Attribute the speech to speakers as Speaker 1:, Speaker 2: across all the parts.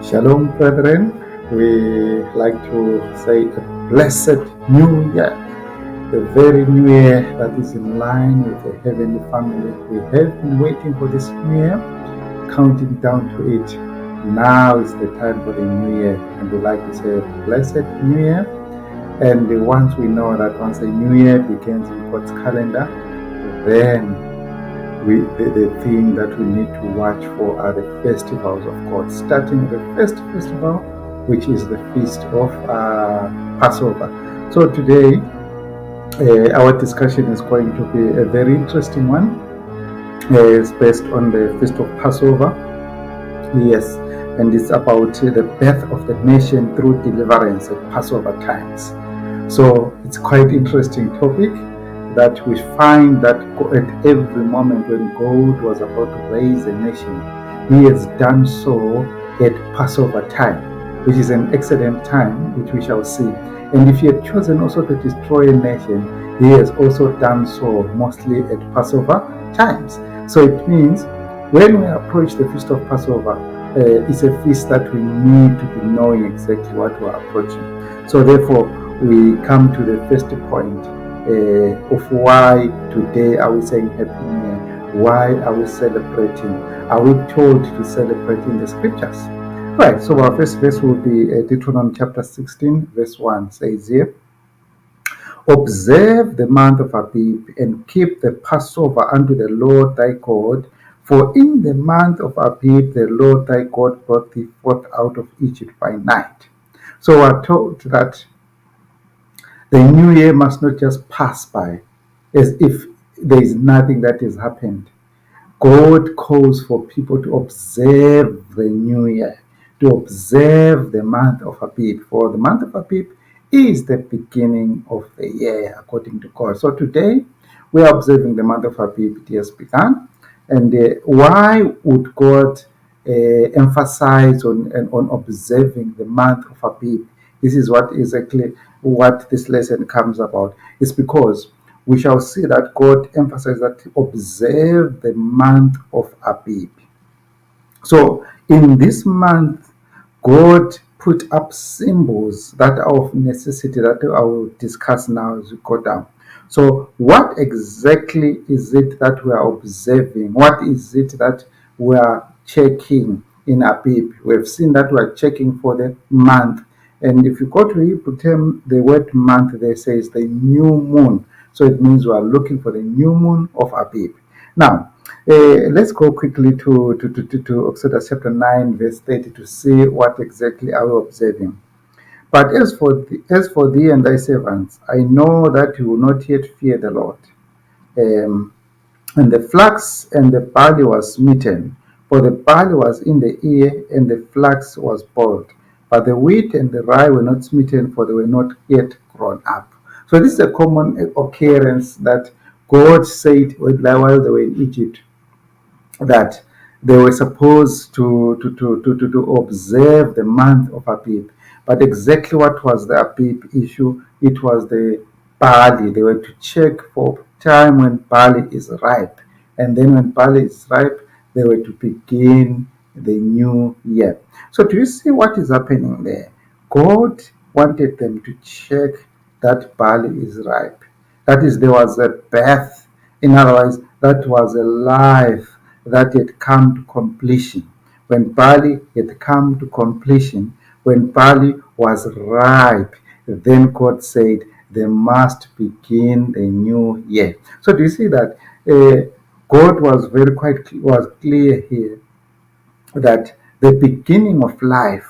Speaker 1: Shalom, brethren. We like to say a blessed new year, the very new year that is in line with the heavenly family. We have been waiting for this new year, counting down to it. Now is the time for the new year, and we like to say a blessed new year. And once we know that once a new year begins in God's calendar, then the thing that we need to watch for are the festivals of God, starting with the first festival, which is the feast of Passover. So today, our discussion is going to be a very interesting one. It's based on the feast of Passover. Yes, and it's about the birth of the nation through deliverance at Passover times. So it's quite interesting topic that we find that at every moment when God was about to raise a nation, He has done so at Passover time, which is an excellent time, which we shall see. And if He had chosen also to destroy a nation, He has also done so mostly at Passover times. So it means when we approach the feast of Passover, it's a feast that we need to be knowing exactly what we're approaching. So therefore, we come to the first point of why today are we saying Happy New Year? Why are we celebrating? Are we told to celebrate in the scriptures? Right, so our first verse will be Deuteronomy chapter 16, verse 1 says here, Observe the month of Abib and keep the Passover unto the Lord thy God, for in the month of Abib the Lord thy God brought thee forth out of Egypt by night. So we are told that the new year must not just pass by as if there is nothing that has happened. God calls for people to observe the new year, to observe the month of Abib. For the month of Abib is the beginning of the year, according to God. So today, we are observing the month of Abib. It has begun. And why would God emphasize on observing the month of Abib? This is what exactly what this lesson comes about. It's because we shall see that God emphasizes that observe the month of Abib. So in this month, God put up symbols that are of necessity that I will discuss now as we go down. So what exactly is it that we are observing? What is it that we are checking in Abib? We have seen that we are checking for the month. And if you go to Hebrew term, the word month there says the new moon. So it means we are looking for the new moon of Abib. Now, let's go quickly to Exodus chapter 9, verse 30 to see what exactly are we observing. But as for thee and thy servants, I know that you will not yet fear the Lord. And the flax and the barley was smitten, for the barley was in the ear, and the flax was boiled. But the wheat and the rye were not smitten, for they were not yet grown up. So this is a common occurrence that God said while they were in Egypt, that they were supposed to observe the month of Abib. But exactly what was the Abib issue? It was the barley. They were to check for time when barley is ripe. And then when barley is ripe, they were to begin the new year. So do you see what is happening there? God wanted them to check that barley is ripe. That is, there was a birth. In other words, that was a life that had come to completion. When barley had come to completion, when barley was ripe, then God said they must begin the new year. So do you see that God was was clear here that the beginning of life,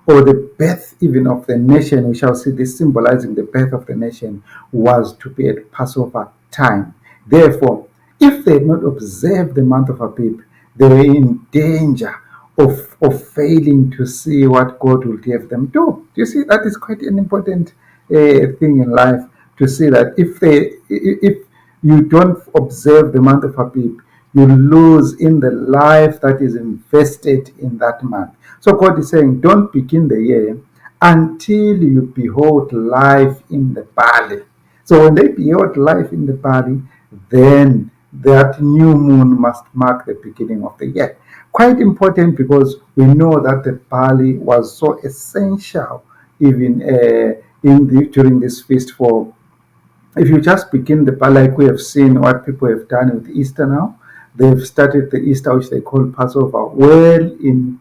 Speaker 1: or the birth even of the nation, we shall see this symbolizing the birth of the nation, was to be at Passover time. Therefore, if they had not observed the month of Abib, they were in danger of failing to see what God will give them do. You see, that is quite an important thing in life, to see that if you don't observe the month of Abib, you lose in the life that is invested in that month. So God is saying, don't begin the year until you behold life in the barley. So when they behold life in the barley, then that new moon must mark the beginning of the year. Quite important, because we know that the barley was so essential even during this feast. For if you just begin the like we have seen what people have done with Easter now, they've started the Easter, which they call Passover, well in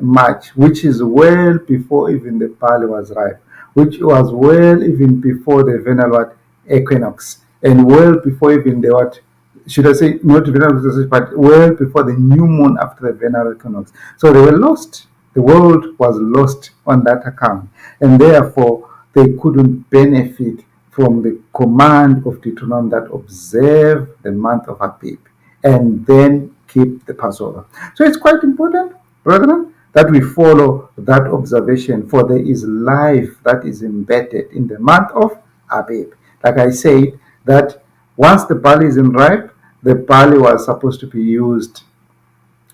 Speaker 1: March, which is well before even the barley was ripe, which was well even before the vernal equinox, and well before even the what should I say, not vernal equinox, but well before the new moon after the vernal equinox. So they were lost. The world was lost on that account, and therefore they couldn't benefit from the command of Deuteronomy that observe the month of Abib and then keep the Passover. So it's quite important, brethren, that we follow that observation, for there is life that is embedded in the month of Abib. Like I said, that once the barley is in ripe, the barley was supposed to be used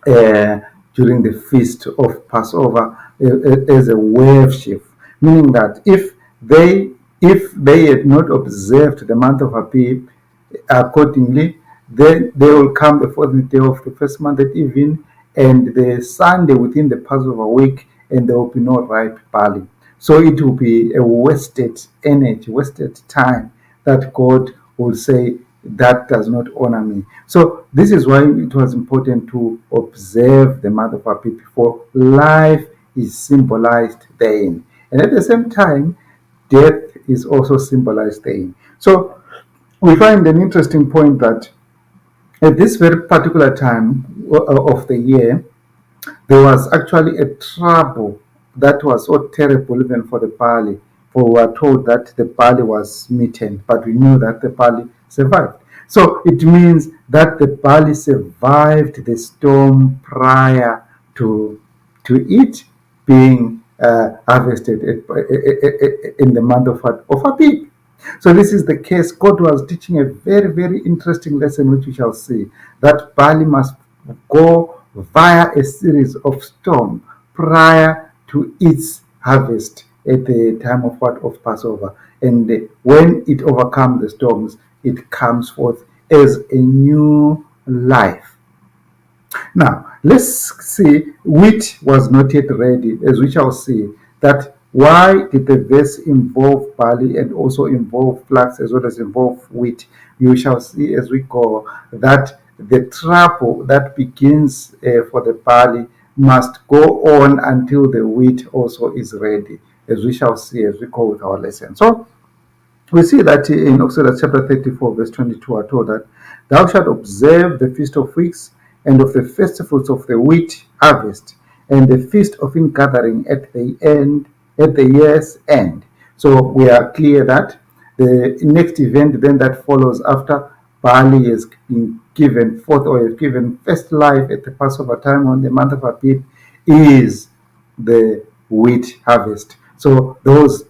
Speaker 1: uh, during the feast of Passover as a worship, meaning that if they had not observed the month of Abib accordingly, then they will come the 14th day of the first month at even, and the Sunday within the Passover week, and there will be no ripe barley. So it will be a wasted energy, wasted time, that God will say, that does not honor me. So this is why it was important to observe the month of Abib, for life is symbolized therein. And at the same time, death is also symbolized therein. So we find an interesting point that at this very particular time of the year, there was actually a trouble that was so terrible even for the barley. For we were told that the barley was smitten, but we knew that the barley survived. So it means that the barley survived the storm prior to it being harvested in the month of Abib. So this is the case. God was teaching a very, very interesting lesson, which we shall see, that barley must go via a series of storms prior to its harvest at the time of what of Passover. And when it overcomes the storms, it comes forth as a new life. Now, let's see, wheat was not yet ready, as we shall see, that why did the verse involve barley and also involve flax as well as involve wheat? You shall see as we go that the trouble that begins for the barley must go on until the wheat also is ready, as we shall see as we go with our lesson. So, we see that in Exodus chapter 34, verse 22, are told that thou shalt observe the feast of weeks and of the first fruits of the wheat harvest, and the feast of ingathering at the year's end. So we are clear that the next event then that follows after barley has been given forth, or has given first life at the Passover time on the month of Abib, is the wheat harvest. So those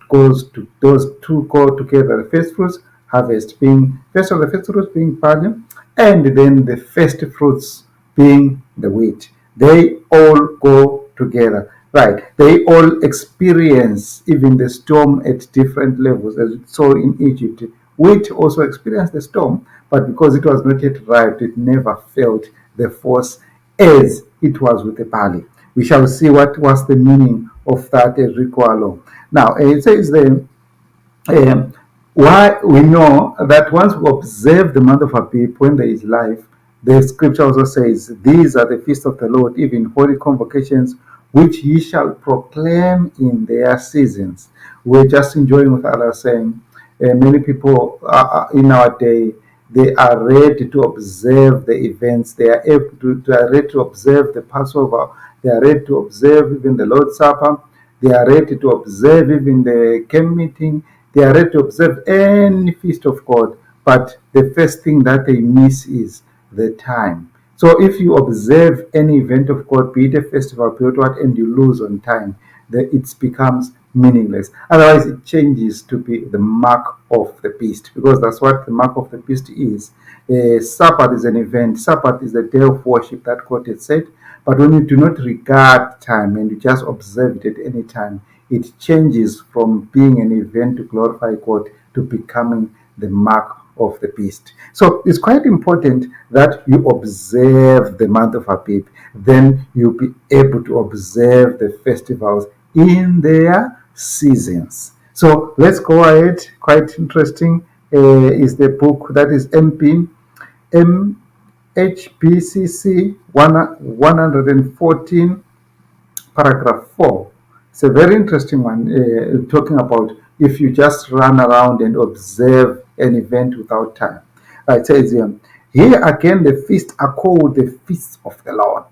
Speaker 1: two go together. The first fruits harvest being first of the first fruits being barley, and then the first fruits being the wheat. They all go together. Right. They all experience even the storm at different levels, as we saw in Egypt. Wheat also experienced the storm, but because it was not yet ripe, it never felt the force as it was with the barley. We shall see what was the meaning of that as we go along. Now, it says then, um, why we know that once we observe the month of Abib when there is life, the scripture also says, these are the feasts of the Lord, even holy convocations, which ye shall proclaim in their seasons. We're just enjoying with others saying, many people in our day, they are ready to observe the events. They are able they are ready to observe the Passover. They are ready to observe even the Lord's Supper. They are ready to observe even the camp meeting. They are ready to observe any feast of God. But the first thing that they miss is the time. So if you observe any event of God, be it a festival, be it what, and you lose on time, then it becomes meaningless. Otherwise, it changes to be the mark of the beast, because that's what the mark of the beast is. Sabbath is an event. Sabbath is the day of worship that God had said. But when you do not regard time and you just observe it at any time, it changes from being an event to glorify God to becoming the mark of the beast. So it's quite important that you observe the month of Abib. Then you'll be able to observe the festivals in their seasons. So let's go ahead. Quite interesting is the book that is MHBCC 114, paragraph 4. It's a very interesting one, talking about if you just run around and observe an event without time. It says here again the feasts are called the feasts of the Lord,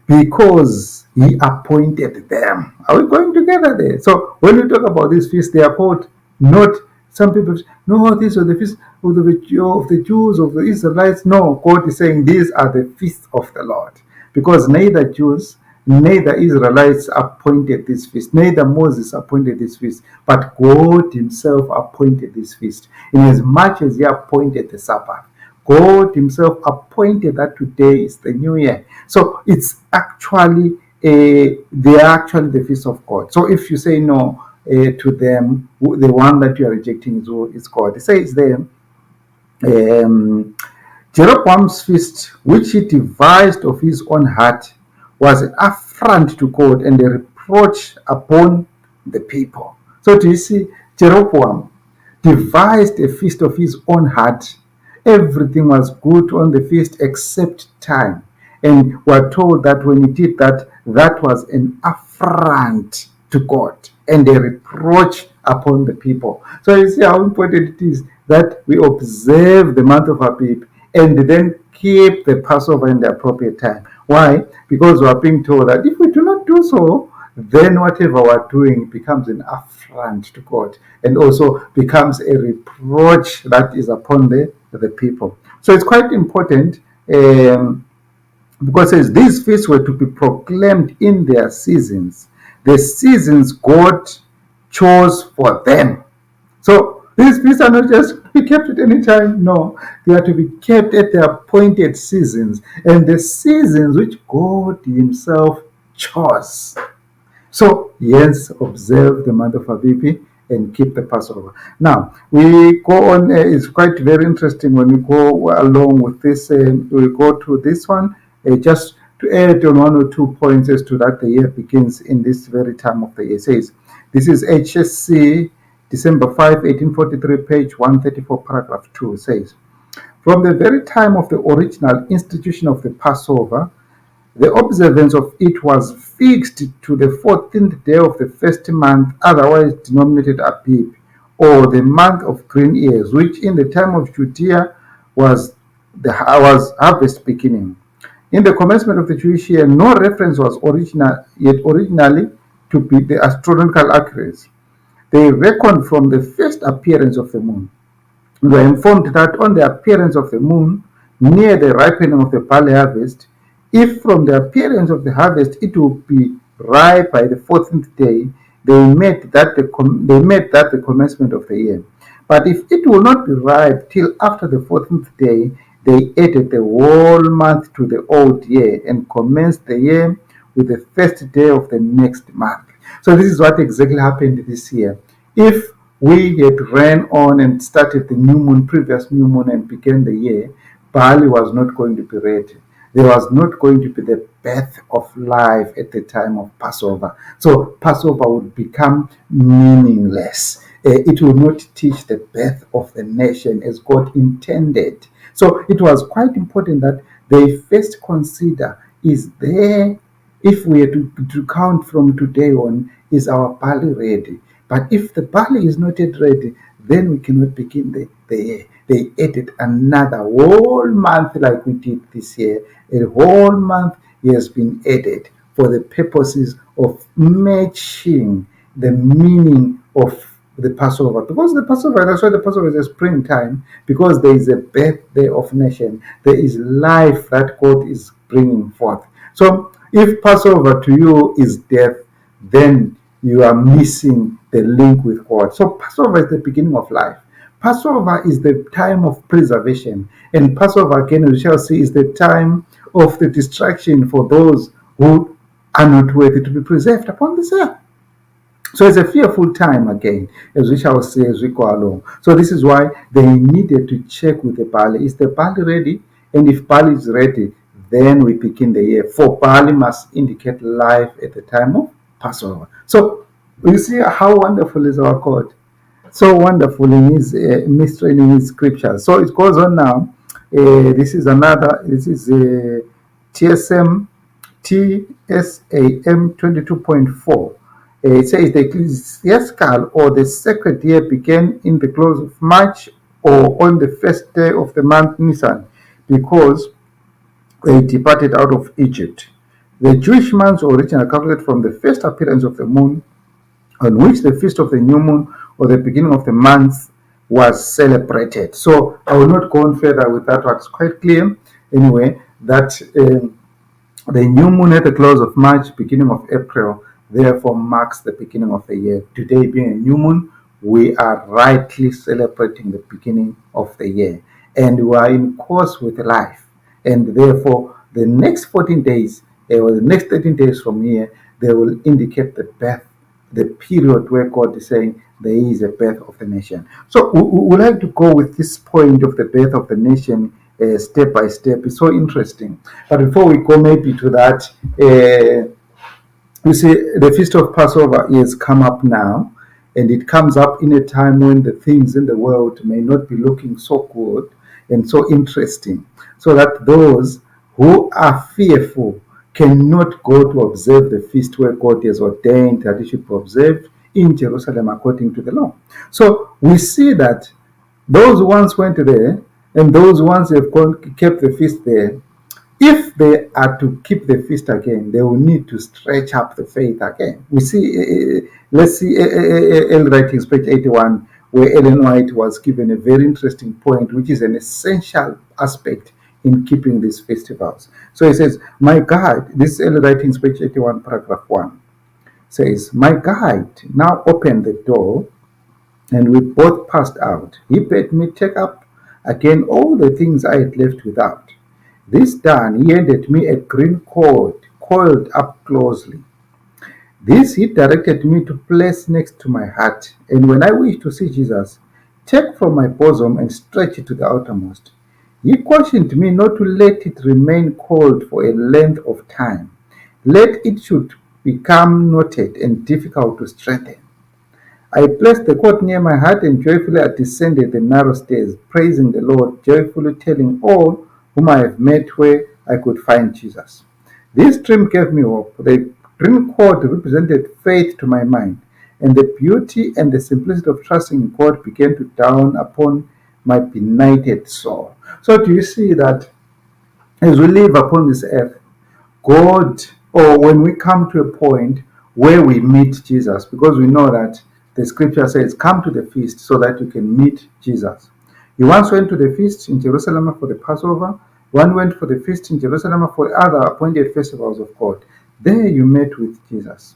Speaker 1: because he appointed them. Are we going together there? So when we talk about these feasts, they are called not, some people say, no, these are the feasts of the Jews, of the Israelites. No, God is saying these are the feasts of the Lord, because neither Jews, neither Israelites appointed this feast, neither Moses appointed this feast, but God himself appointed this feast, in as much as he appointed the Sabbath. God himself appointed that today is the new year. So it's actually they are actually the feast of God. So if you say no to them, the one that you are rejecting is God. It says there, Jeroboam's feast, which he devised of his own heart, was an affront to God and a reproach upon the people. So do you see, Jeroboam devised a feast of his own heart. Everything was good on the feast except time. And we're told that when he did that, that was an affront to God and a reproach upon the people. So you see how important it is that we observe the month of Abib and then keep the Passover in the appropriate time. Why? Because we are being told that if we do not do so, then whatever we're doing becomes an affront to God and also becomes a reproach that is upon the people. So it's quite important, because it says these feasts were to be proclaimed in their seasons, the seasons God chose for them. So these feasts are not just to be kept at any time. No, they are to be kept at the appointed seasons, and the seasons which God himself chose. So yes, observe the month of Abib and keep the Passover. Now we go on. It's quite very interesting when we go along with this. We go to this one just to add on one or 2 points as to that the year begins in this very time of the year. It says this is HSC December 5, 1843, page 134, paragraph 2. It says, from the very time of the original institution of the Passover, the observance of it was fixed to the 14th day of the first month, otherwise denominated Abib, or the month of green ears, which in the time of Judea was harvest beginning. In the commencement of the Jewish year, no reference was originally to be the astronomical accuracy. They reckoned from the first appearance of the moon. We were informed that on the appearance of the moon, near the ripening of the barley harvest, if from the appearance of the harvest it would be ripe by the 14th day, they made that the commencement of the year. But if it will not be ripe till after the 14th day, they added the whole month to the old year and commenced the year with the first day of the next month. So this is what exactly happened this year. If we had ran on and started the previous new moon, and began the year, barley was not going to be ready. There was not going to be the birth of life at the time of Passover. So Passover would become meaningless. It would not teach the birth of the nation as God intended. So it was quite important that they first consider, is there, if we are to count from today on, is our barley ready? But if the barley is not yet ready, then we cannot begin the year. They added another whole month like we did this year. A whole month has been added for the purposes of matching the meaning of the Passover. Because the Passover, that's why the Passover is a springtime, because there is a birthday of nation. There is life that God is bringing forth. So if Passover to you is death, then you are missing the link with God. So Passover is the beginning of life. Passover is the time of preservation. And Passover, again, we shall see, is the time of the destruction for those who are not worthy to be preserved upon this earth. So it's a fearful time again, as we shall say as we go along. So this is why they needed to check with the barley. Is the barley ready? And if barley is ready, then we begin the year. For barley must indicate life at the time of Passover. So you see how wonderful is our God. So wonderful in his mystery in his scriptures. So it goes on now. This is TSM TSAM 22.4. It says the ecclesiastical or the sacred year began in the close of March or on the first day of the month Nisan, because they departed out of Egypt. The Jewish months were originally calculated from the first appearance of the moon, on which the feast of the new moon or the beginning of the month was celebrated. So I will not go on further with that. It's quite clear anyway that the new moon at the close of March, beginning of April, therefore marks the beginning of the year. Today being a new moon, we are rightly celebrating the beginning of the year, and we are in course with life. And therefore, the next 14 days or the next 13 days from here, they will indicate the birth, the period where God is saying there is a birth of the nation. So we would like to go with this point of the birth of the nation step by step. It's so interesting. But before we go maybe to that, you see, the Feast of Passover is come up now, and it comes up in a time when the things in the world may not be looking so good and so interesting, so that those who are fearful cannot go to observe the feast where God has ordained that it should be observed in Jerusalem according to the law. So we see that those ones went there, and those ones have kept the feast there. If they are to keep the feast again, they will need to stretch up the faith again. We see, let's see, L writings, page 81, where Ellen White was given a very interesting point, which is an essential aspect in keeping these festivals. So he says, my guide, this is L writings, page 81, paragraph 1, says, my guide now opened the door, and we both passed out. He bade me take up again all the things I had left without. This done, he handed me a green cord coiled up closely. This he directed me to place next to my heart, and when I wished to see Jesus, take from my bosom and stretch it to the outermost. He cautioned me not to let it remain cold for a length of time, lest it should become knotted and difficult to strengthen. I placed the cord near my heart and joyfully I descended the narrow stairs, praising the Lord, joyfully telling all whom I have met where I could find Jesus. This dream gave me hope. The green cord represented faith to my mind, and the beauty and the simplicity of trusting in God began to dawn upon my benighted soul. So do you see that as we live upon this earth, God, or when we come to a point where we meet Jesus, because we know that the scripture says, come to the feast so that you can meet Jesus. You once went to the feast in Jerusalem for the Passover, one went for the feast in Jerusalem for other appointed festivals of God. There you met with Jesus.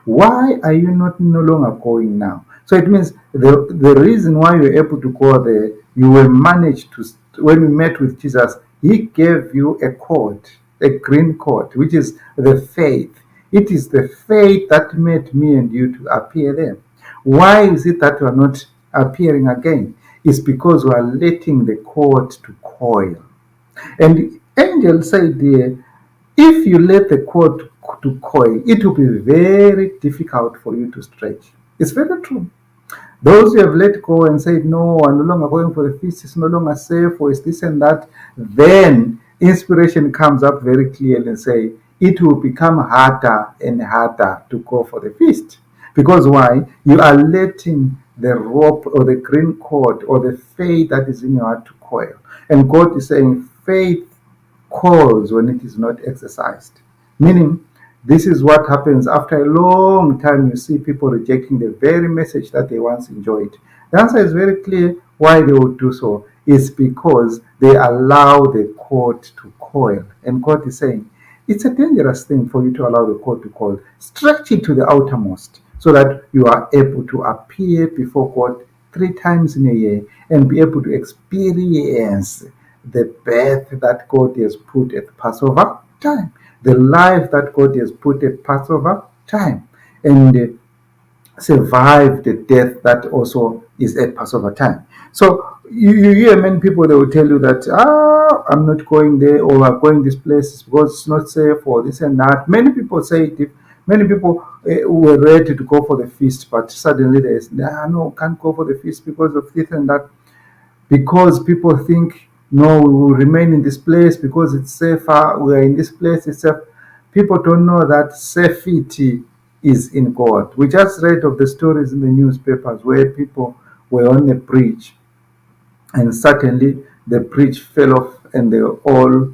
Speaker 1: Why are you not no longer going now? So it means the reason why you're able to go there, you will manage to, when you met with Jesus, he gave you a cord, a green cord, which is the faith. It is the faith that made me and you to appear there. Why is it that you are not appearing again? It's because we are letting the cord to coil. And the angel said there, if you let the cord to coil, it will be very difficult for you to stretch. It's very true. Those who have let go and said, no, I'm no longer going for the feast, it's no longer safe, or it's this and that, then inspiration comes up very clearly and say, it will become harder and harder to go for the feast. Because why? You are letting the rope or the green cord or the faith that is in your heart to coil. And God is saying, faith coils when it is not exercised. Meaning, this is what happens after a long time. You see people rejecting the very message that they once enjoyed. The answer is very clear why they would do so. It's because they allow the cord to coil. And God is saying, it's a dangerous thing for you to allow the cord to coil. Stretch it to the outermost so that you are able to appear before God 3 times in a year and be able to experience the birth that God has put at Passover time, the life that God has put at Passover time. And survive the death that also is at Passover time. So you hear many people, they will tell you that, I'm not going there, or I'm going this place because it's not safe, or this and that. Many people say it. Many people were ready to go for the feast, but suddenly there's, no, can't go for the feast because of this and that. Because people think, no, we will remain in this place because it's safer, we are in this place, it's safe. People don't know that safety is in God. We just read of the stories in the newspapers where people were on a bridge, and suddenly the bridge fell off and they were all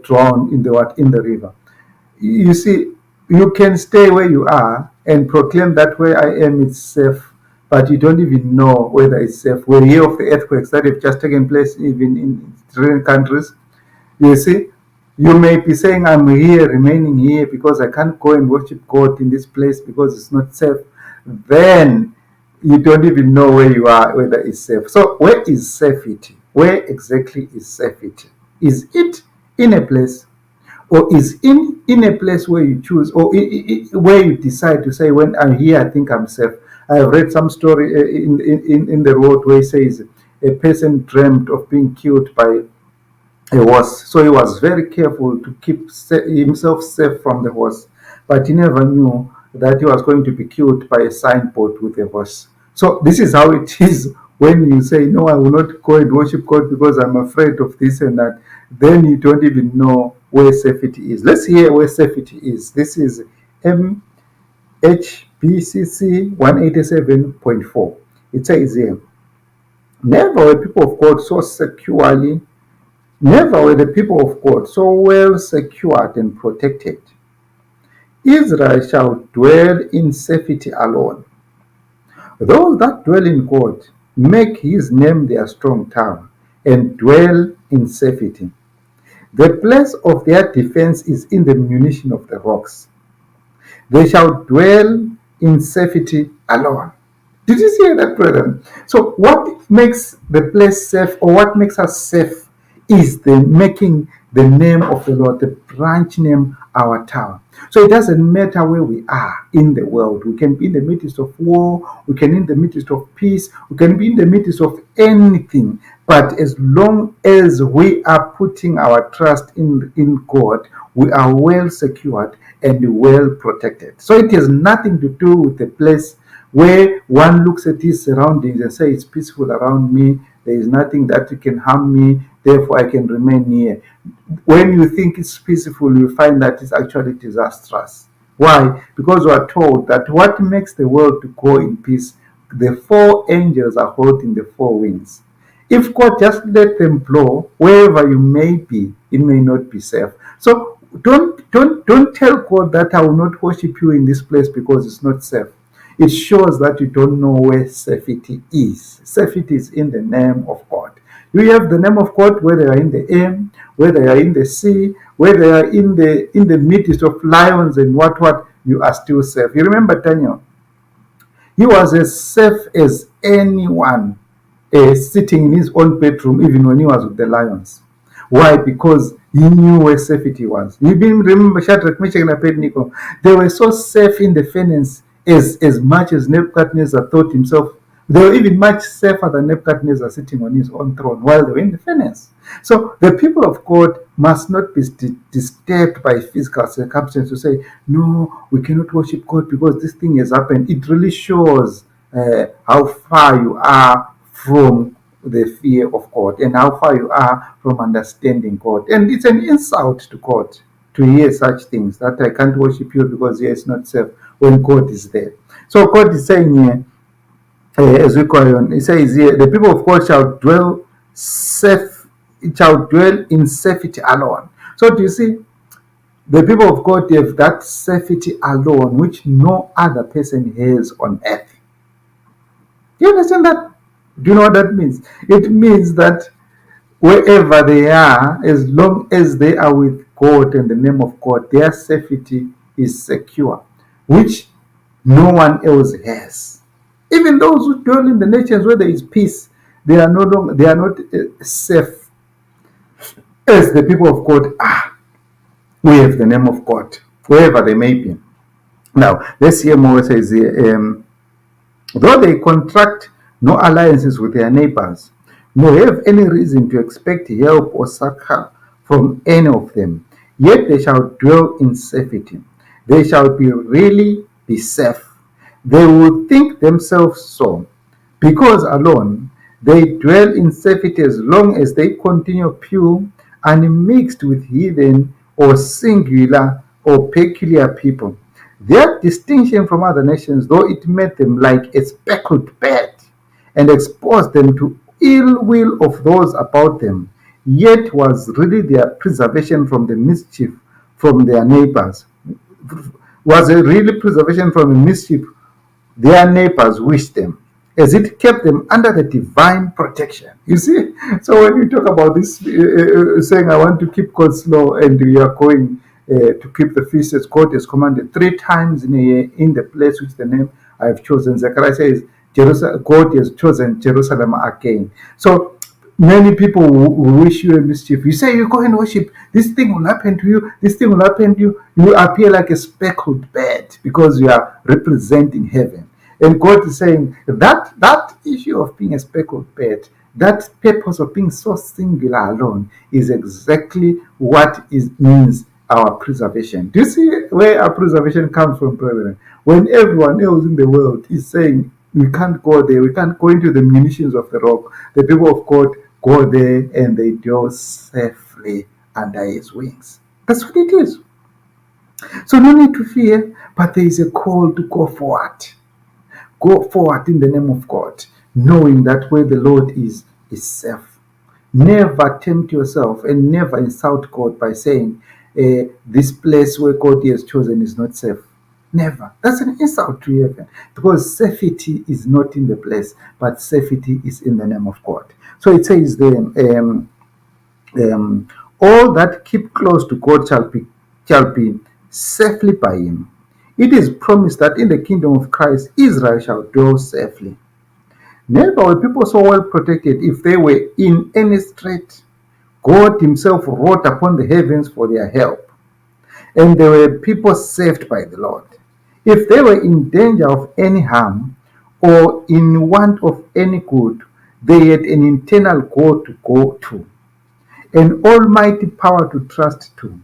Speaker 1: drowned in the river. You see, you can stay where you are and proclaim that where I am is safe, but you don't even know whether it's safe. We hear of the earthquakes that have just taken place even in certain countries. You see, you may be saying, I'm here, remaining here because I can't go and worship God in this place because it's not safe. Then you don't even know where you are, whether it's safe. So, where is safety? Where exactly is safety? Is it in a place, or is in a place where you choose, or where you decide to say, when I'm here, I think I'm safe? I have read some story in the road where it says a person dreamt of being killed by a horse. So he was very careful to keep himself safe from the horse, but he never knew that he was going to be killed by a signboard with a horse. So this is how it is when you say, no, I will not go and worship God because I'm afraid of this and that. Then you don't even know where safety is. Let's hear where safety is. This is MHBCC 187.4. It says here, never were people of God so securely Never were the people of God so well secured and protected. Israel shall dwell in safety alone. Those that dwell in God make his name their strong tower and dwell in safety. The place of their defense is in the munition of the rocks. They shall dwell in safety alone. Did you see that, brethren? So, what makes the place safe, or what makes us safe, is the making the name of the Lord, the branch name, our tower. So it doesn't matter where we are in the world. We can be in the midst of war, we can be in the midst of peace, we can be in the midst of anything. But as long as we are putting our trust in God, we are well secured and well protected. So it has nothing to do with the place where one looks at his surroundings and says, it's peaceful around me, there is nothing that can harm me, therefore I can remain here. When you think it's peaceful, you find that it's actually disastrous. Why? Because we are told that what makes the world to go in peace, the four angels are holding the four winds. If God just let them blow, wherever you may be, it may not be safe. So don't tell God that I will not worship you in this place because it's not safe. It shows that you don't know where safety is. Safety is in the name of God. You have the name of God, whether you are in the air, whether you are in the sea, whether you are in the midst of lions and what, you are still safe. You remember Daniel? He was as safe as anyone, sitting in his own bedroom, even when he was with the lions. Why? Because he knew where safety was. You remember Shadrach, Meshach, and Abednego? They were so safe in the furnace as much as Nebuchadnezzar thought himself. They were even much safer than Nebuchadnezzar sitting on his own throne while they were in the furnace. So the people of God must not be disturbed by physical circumstances to say, no, we cannot worship God because this thing has happened. It really shows how far you are from the fear of God and how far you are from understanding God. And it's an insult to God to hear such things, that I can't worship you because here it's not safe when God is there. So God is saying here, as we call on, he says here, the people of God shall dwell in safety alone. So do you see, the people of God have that safety alone which no other person has on earth. Do you understand that? Do you know what that means? It means that wherever they are, as long as they are with God and the name of God, their safety is secure, which no one else has. Even those who dwell in the nations where there is peace, they are not safe as the people of God are. We have the name of God, wherever they may be. Now, let's hear more. It says here, though they contract no alliances with their neighbors, nor have any reason to expect help or succor from any of them, yet they shall dwell in safety. They shall really be safe. They will think themselves so, because alone they dwell in safety as long as they continue pure, unmixed with heathen or singular or peculiar people. Their distinction from other nations, though it made them like a speckled bird and exposed them to ill will of those about them, yet was really their preservation from the mischief from their neighbors, was a really preservation from the mischief their neighbors wished them, as it kept them under the divine protection. You see, so when you talk about this, saying, I want to keep God's law, and you are going to keep the feast as God has commanded 3 times in a year in the place which the name I have chosen. Zechariah says, God has chosen Jerusalem again. So many people will wish you a mischief. You say you go and worship, this thing will happen to you, this thing will happen to you. You appear like a speckled bird because you are representing heaven. And God is saying that issue of being a speckled bird, that purpose of being so singular alone, is exactly what means our preservation. Do you see where our preservation comes from, brethren? When everyone else in the world is saying, we can't go there, we can't go into the munitions of the rock, the people of God go there and they dwell safely under his wings. That's what it is. So no need to fear, but there is a call to go forward. Go forward in the name of God, knowing that where the Lord is safe. Never tempt yourself and never insult God by saying, this place where God has chosen is not safe. Never. That's an insult to heaven, because safety is not in the place, but safety is in the name of God. So it says then, all that keep close to God shall be safely by him. It is promised that in the kingdom of Christ, Israel shall dwell safely. Never were people so well protected if they were in any strait. God himself wrote upon the heavens for their help, and there were people saved by the Lord. If they were in danger of any harm or in want of any good, they had an internal God to go to, an almighty power to trust to.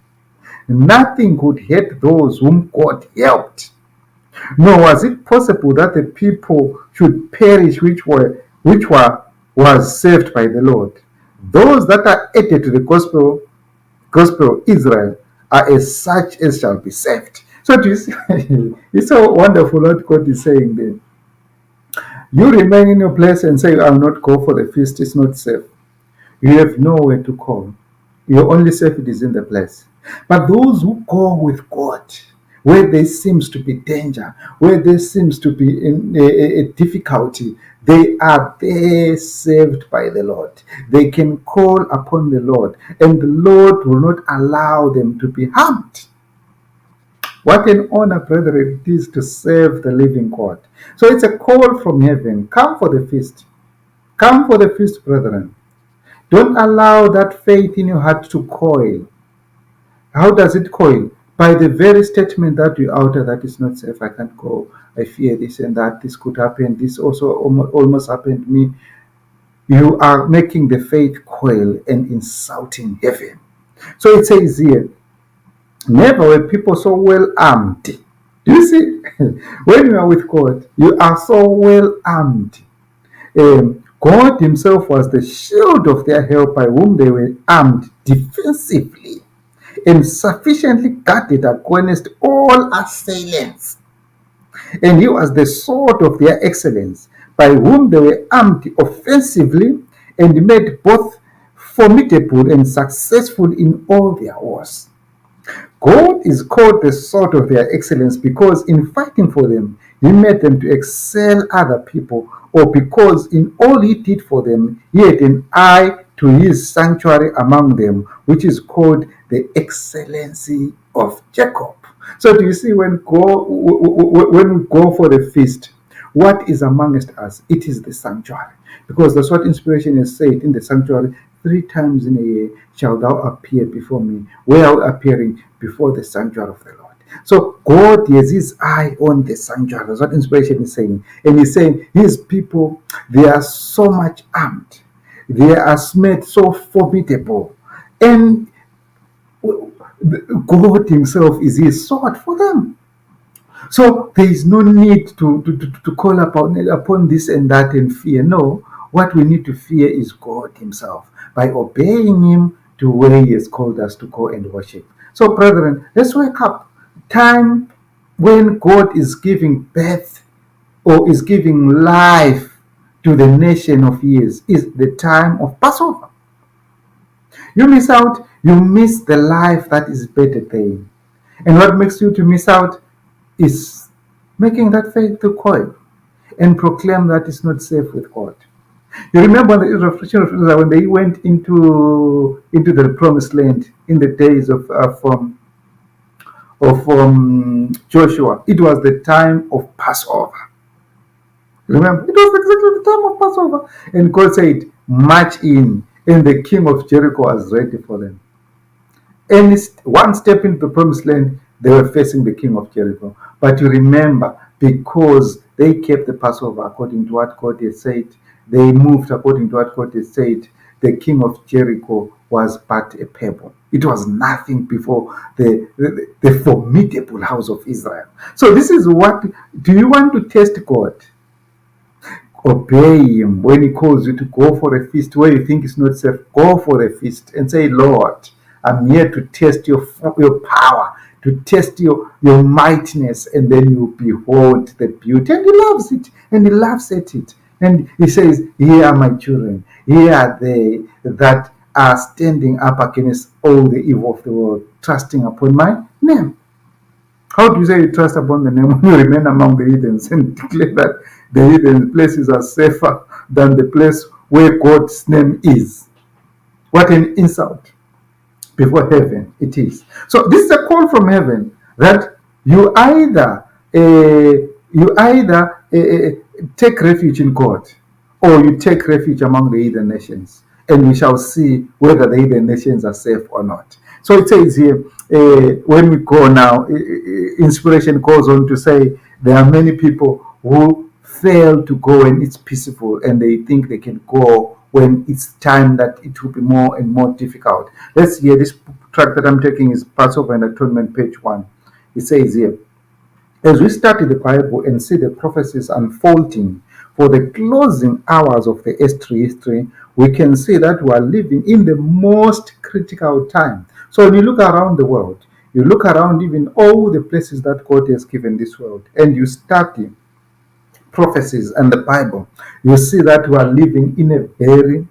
Speaker 1: Nothing could hurt those whom God helped. Nor was it possible that the people should perish was saved by the Lord. Those that are added to the gospel of Israel are as such as shall be saved. So do you see, it's so wonderful what God is saying there. You remain in your place and say, I will not go for the feast, it's not safe. You have nowhere to call. Your only safety is in the place. But those who go with God, where there seems to be danger, where there seems to be a difficulty, they are there saved by the Lord. They can call upon the Lord, and the Lord will not allow them to be harmed. What an honor, brethren, it is to serve the living God. So it's a call from heaven. Come for the feast. Come for the feast, brethren. Don't allow that faith in your heart to coil. How does it coil? By the very statement that you utter that is not safe. I can't go. I fear this and that. This could happen. This also almost happened to me. You are making the faith coil and insulting heaven. So it says here, never were people so well armed. Do you see? When you are with God, you are so well armed. God himself was the shield of their help, by whom they were armed defensively and sufficiently guarded against all assailants. And he was the sword of their excellence, by whom they were armed offensively and made both formidable and successful in all their wars. God is called the sword of their excellence because in fighting for them, he made them to excel other people, or because in all he did for them, he had an eye to his sanctuary among them, which is called the excellency of Jacob. So do you see, when we go for the feast, what is amongst us? It is the sanctuary. Because that's what inspiration has said in the sanctuary. 3 times in a year shalt thou appear before me. Where are we appearing? Before the sanctuary of the Lord. So God has his eye on the sanctuary. That's what inspiration is saying. And he's saying his people, they are so much armed. They are made so formidable. And God himself is his sword for them. So there is no need to call upon this and that and fear. No, what we need to fear is God himself by obeying him to where he has called us to go and worship. So brethren, let's wake up. Time when God is giving birth or is giving life to the nation of years is the time of Passover. You miss out, you miss the life that is better than. And what makes you to miss out is making that faith to coil and proclaim that it's not safe with God. You remember the Israel when they went into the promised land in the days of Joshua. It was the time of Passover. Remember, it was exactly the time of Passover. And God said, march in. And the king of Jericho was ready for them. Any one step into the promised land, they were facing the king of Jericho. But you remember, because they kept the Passover according to what God had said, they moved according to what God had said, the king of Jericho was but a pebble. It was nothing before the formidable house of Israel. So this is what, do you want to test God? Obey him when he calls you to go for a feast where you think it's not safe. Go for a feast and say, Lord, I'm here to test your power, to test your mightiness, and then you behold the beauty. And he loves it, and he laughs at it. And he says, here are my children, here are they that are standing up against all the evil of the world, trusting upon my name. How do you say you trust upon the name when you remain among the heathens and declare that the heathen places are safer than the place where God's name is? What an insult before heaven it is. So this is a call from heaven that you either take refuge in God or you take refuge among the heathen nations, and we shall see whether the heathen nations are safe or not. So it says here, when we go now, inspiration goes on to say there are many people who fail to go when it's peaceful, and they think they can go when it's time that it will be more and more difficult. Let's hear this track that I'm taking is Passover and Atonement, page 1. It says here, as we study the Bible and see the prophecies unfolding for the closing hours of the history, we can see that we are living in the most critical time. So when you look around the world, you look around even all the places that God has given this world, and you study prophecies and the Bible, you see that we are living in a very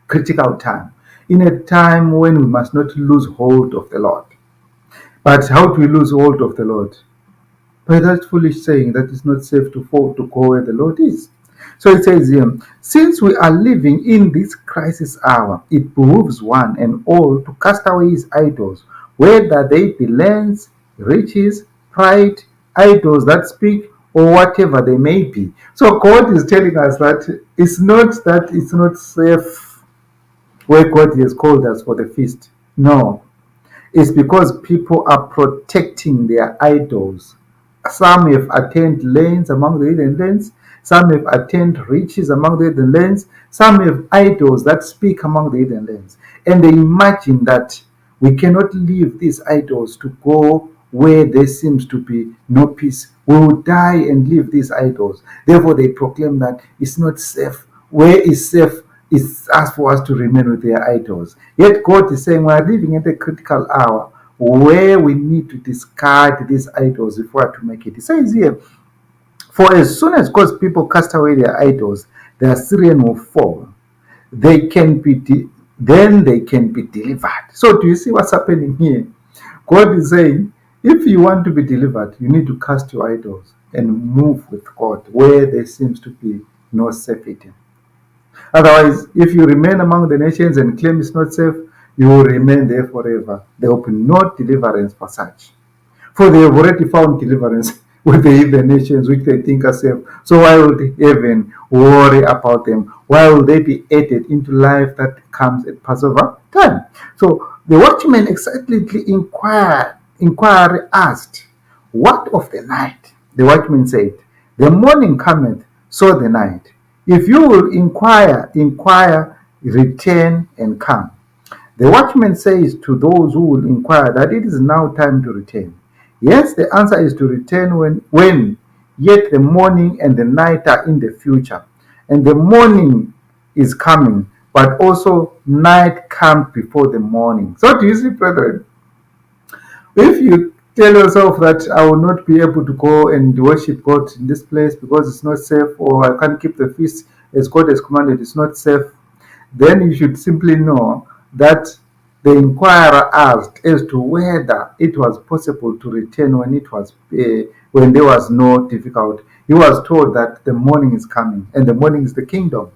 Speaker 1: critical time, in a time when we must not lose hold of the Lord. But how do we lose hold of the Lord? By that foolish saying that it's not safe to fall to go where the Lord is. So it says here, since we are living in this crisis hour, it behooves one and all to cast away his idols, whether they be lands, riches, pride, idols that speak, or whatever they may be. So God is telling us that it's not safe where God has called us for the feast. No, it's because people are protecting their idols. Some have attained lands among the hidden lands. Some have attained riches among the hidden lands. Some have idols that speak among the hidden lands. And they imagine that we cannot leave these idols to go where there seems to be no peace. We will die and leave these idols. Therefore, they proclaim that it's not safe. Where is safe is asked for us to remain with their idols. Yet God is saying we are living at a critical hour where we need to discard these idols if we are to make it. It says here, for as soon as God's people cast away their idols, the Assyrian will fall. Then they can be delivered. So do you see what's happening here? God is saying, if you want to be delivered, you need to cast your idols and move with God where there seems to be no safety. Otherwise, if you remain among the nations and claim it's not safe, you will remain there forever. There will be no deliverance for such. For they have already found deliverance with the nations which they think are safe. So why would heaven worry about them? Why will they be added into life that comes at Passover time? So the watchmen excitedly inquired inquiry asked, "What of the night?" The watchman said, "The morning cometh, so the night. If you will inquire, return and come." The watchman says to those who will inquire that it is now time to return. Yes, the answer is to return when yet the morning and the night are in the future. And the morning is coming, but also night comes before the morning. So do you see, brethren? If you tell yourself that I will not be able to go and worship God in this place because it's not safe, or I can't keep the feast as God has commanded, it's not safe, then you should simply know that the inquirer asked as to whether it was possible to return when there was no difficulty. He was told that the morning is coming, and the morning is the kingdom.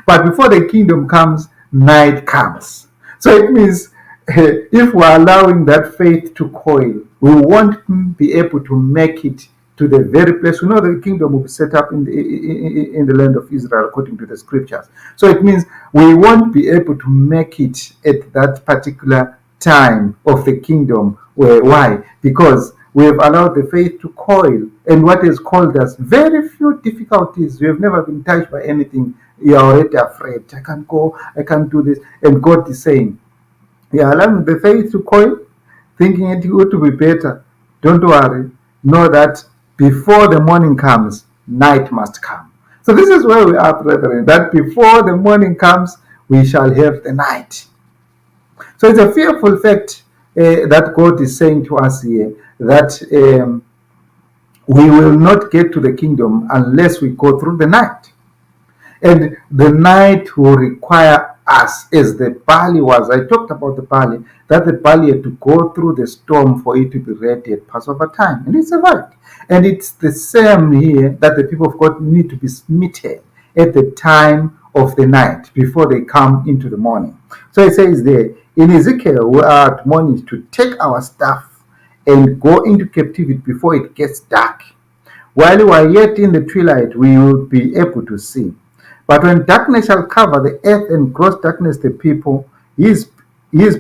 Speaker 1: But before the kingdom comes, night comes. So it means if we're allowing that faith to coil, we won't be able to make it to the very place. We know the kingdom will be set up in the land of Israel according to the scriptures. So it means we won't be able to make it at that particular time of the kingdom. Why? Because we have allowed the faith to coil, and what has called us very few difficulties. We have never been touched by anything. You are already afraid. I can't go, I can't do this. And God is saying, "Yeah, allow the faith to coil, thinking it would be better. Don't worry. Know that before the morning comes, night must come." So this is where we are, brethren, that before the morning comes, we shall have the night. So it's a fearful fact that God is saying to us here, that we will not get to the kingdom unless we go through the night. And the night will require us, as the barley was. I talked about the barley, that the barley had to go through the storm for it to be ready at Passover time. And it survived. And it's the same here, that the people of God need to be smitten at the time of the night before they come into the morning. So it says there, in Ezekiel, we are admonished to take our staff and go into captivity before it gets dark. While we are yet in the twilight, we will be able to see. But when darkness shall cover the earth and gross darkness the people, his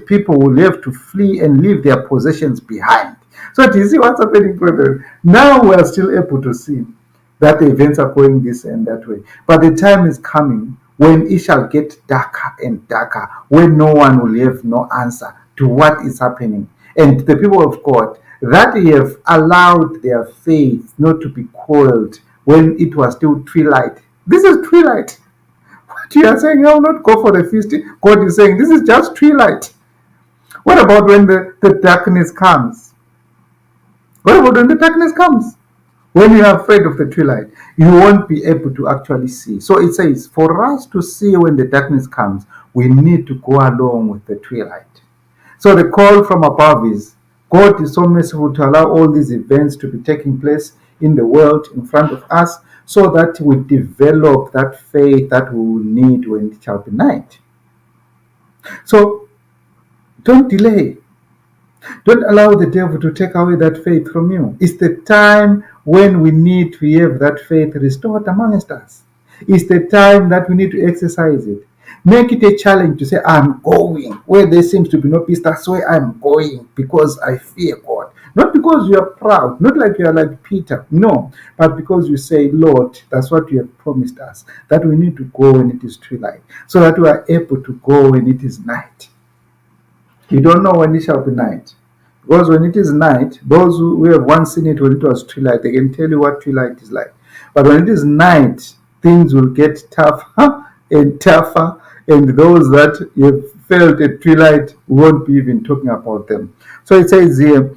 Speaker 1: people will have to flee and leave their possessions behind. So do you see what's happening, brethren? Now we are still able to see that the events are going this and that way. But the time is coming when it shall get darker and darker, when no one will have no answer to what is happening. And the people of God, that have allowed their faith not to be coiled when it was still twilight. This is twilight. What you are saying, I will not go for the feast. God is saying, this is just twilight. What about when the darkness comes? What about when the darkness comes? When you are afraid of the twilight, you won't be able to actually see. So it says, for us to see when the darkness comes, we need to go along with the twilight. So the call from above is, God is so merciful to allow all these events to be taking place in the world in front of us, so that we develop that faith that we will need when it shall be night. So don't delay. Don't allow the devil to take away that faith from you. It's the time when we need to have that faith restored amongst us. It's the time that we need to exercise it. Make it a challenge to say, I'm going. Where there seems to be no peace, that's where I'm going, because I fear God. Not because you are proud, not like you are like Peter, no, but because you say, Lord, that's what you have promised us, that we need to go when it is twilight, so that we are able to go when it is night. You don't know when it shall be night. Because when it is night, those who have once seen it when it was twilight, they can tell you what twilight is like. But when it is night, things will get tougher and tougher, and those that have felt at twilight won't be even talking about them. So it says here,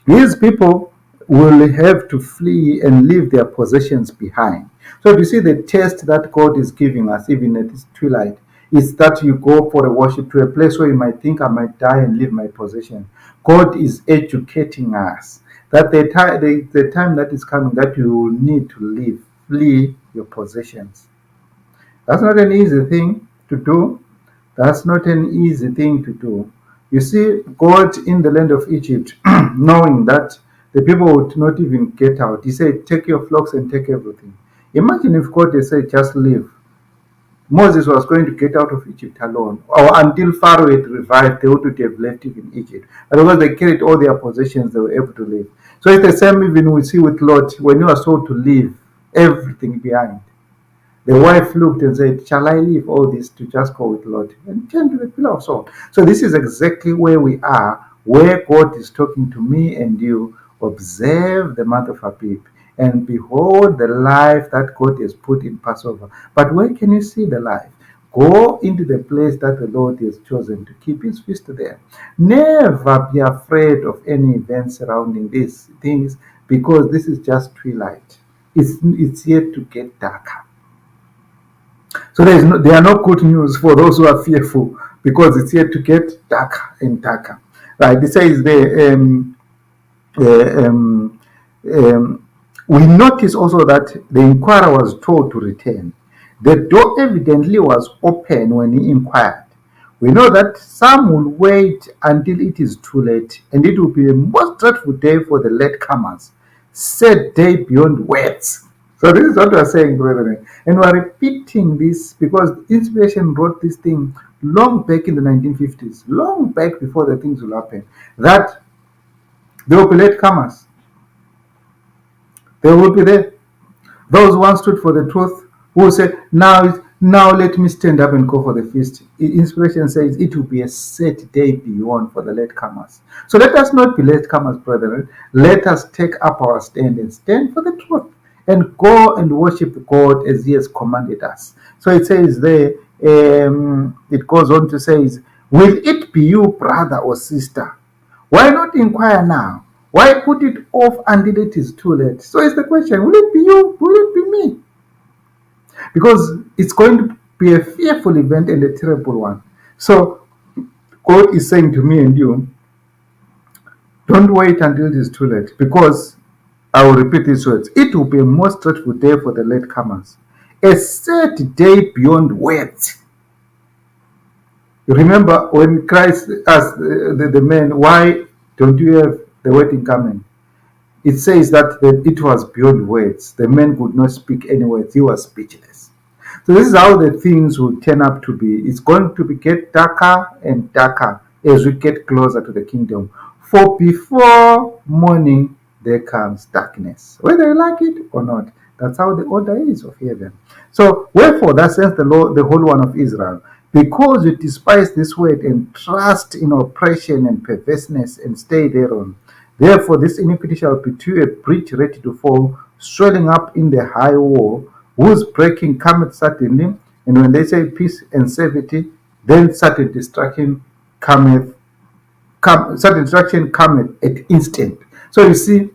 Speaker 1: these people will have to flee and leave their possessions behind. So you see the test that God is giving us, even at this twilight, is that you go for a worship to a place where you might think, I might die and leave my possession. God is educating us that the time that is coming that you will need to flee your possessions. That's not an easy thing to do. That's not an easy thing to do. You see, God in the land of Egypt, knowing that the people would not even get out, he said, take your flocks and take everything. Imagine if God had said, just leave. Moses was going to get out of Egypt alone, or until Pharaoh had revived, they would have left him in Egypt. But because they carried all their possessions, they were able to leave. So it's the same even we see with Lot, when you are told to leave everything behind. The wife looked and said, "Shall I leave all this to just go with Lot?" And turned to the pillar of salt. So this is exactly where we are, where God is talking to me and you. Observe the month of Abib and behold the life that God has put in Passover. But where can you see the life? Go into the place that the Lord has chosen to keep his feast there. Never be afraid of any events surrounding these things, because this is just twilight. It's yet to get darker. So there are no good news for those who are fearful, because it's yet to get darker and darker. Right? It says there, uh, um, um, we notice also that the inquirer was told to return. The door evidently was open when he inquired. We know that some will wait until it is too late, and it will be a most dreadful day for the latecomers. Sad day beyond words. So this is what we are saying, brethren. And we are repeating this because inspiration wrote this thing long back in the 1950s, long back before the things will happen, that there will be latecomers. They will be there. Those who once stood for the truth, who said, now let me stand up and go for the feast. Inspiration says it will be a set day beyond for the latecomers. So let us not be latecomers, brethren. Let us take up our stand and stand for the truth and go and worship God as he has commanded us. So it says there, it goes on to say, will it be you, brother or sister? Why not inquire now? Why put it off until it is too late? So it's the question, will it be you? Will it be me? Because it's going to be a fearful event and a terrible one. So God is saying to me and you, don't wait until it is too late, because I will repeat these words. It will be a most dreadful day for the latecomers. A sad day beyond words. You remember when Christ asked the men, why don't you have the wedding garment? It says that it was beyond words. The man could not speak any words. He was speechless. So this is how the things will turn up to be. It's going to get darker and darker as we get closer to the kingdom. For before morning, there comes darkness. Whether you like it or not, that's how the order is of heaven. So wherefore, thus says the Lord, the Holy One of Israel, because you despise this word and trust in oppression and perverseness and stay thereon. Therefore, this iniquity shall be to you a breach ready to fall, swelling up in the high wall, whose breaking cometh suddenly. And when they say peace and safety, then sudden destruction cometh. Sudden destruction cometh at instant. So you see,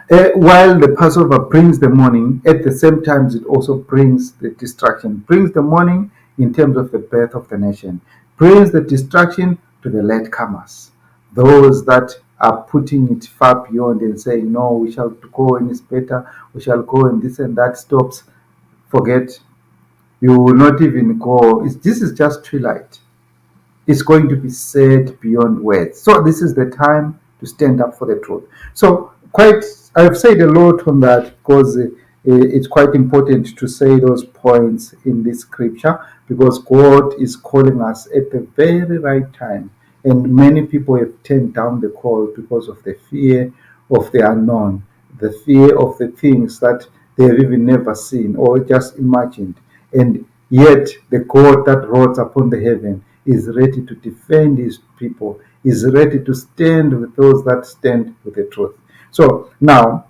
Speaker 1: while the Passover brings the morning, at the same time it also brings the destruction. Brings the morning in terms of the birth of the nation. Brings the destruction to the latecomers. Those that are putting it far beyond and saying, no, we shall go and it's better, we shall go and this and that stops. Forget, you will not even go. This is just twilight. It's going to be said beyond words. So this is the time to stand up for the truth. So I've said a lot on that, because it's quite important to say those points in this scripture, because God is calling us at the very right time. And many people have turned down the call because of the fear of the unknown, the fear of the things that they have even never seen or just imagined. And yet the God that roars upon the heaven is ready to defend his people, is ready to stand with those that stand with the truth. So now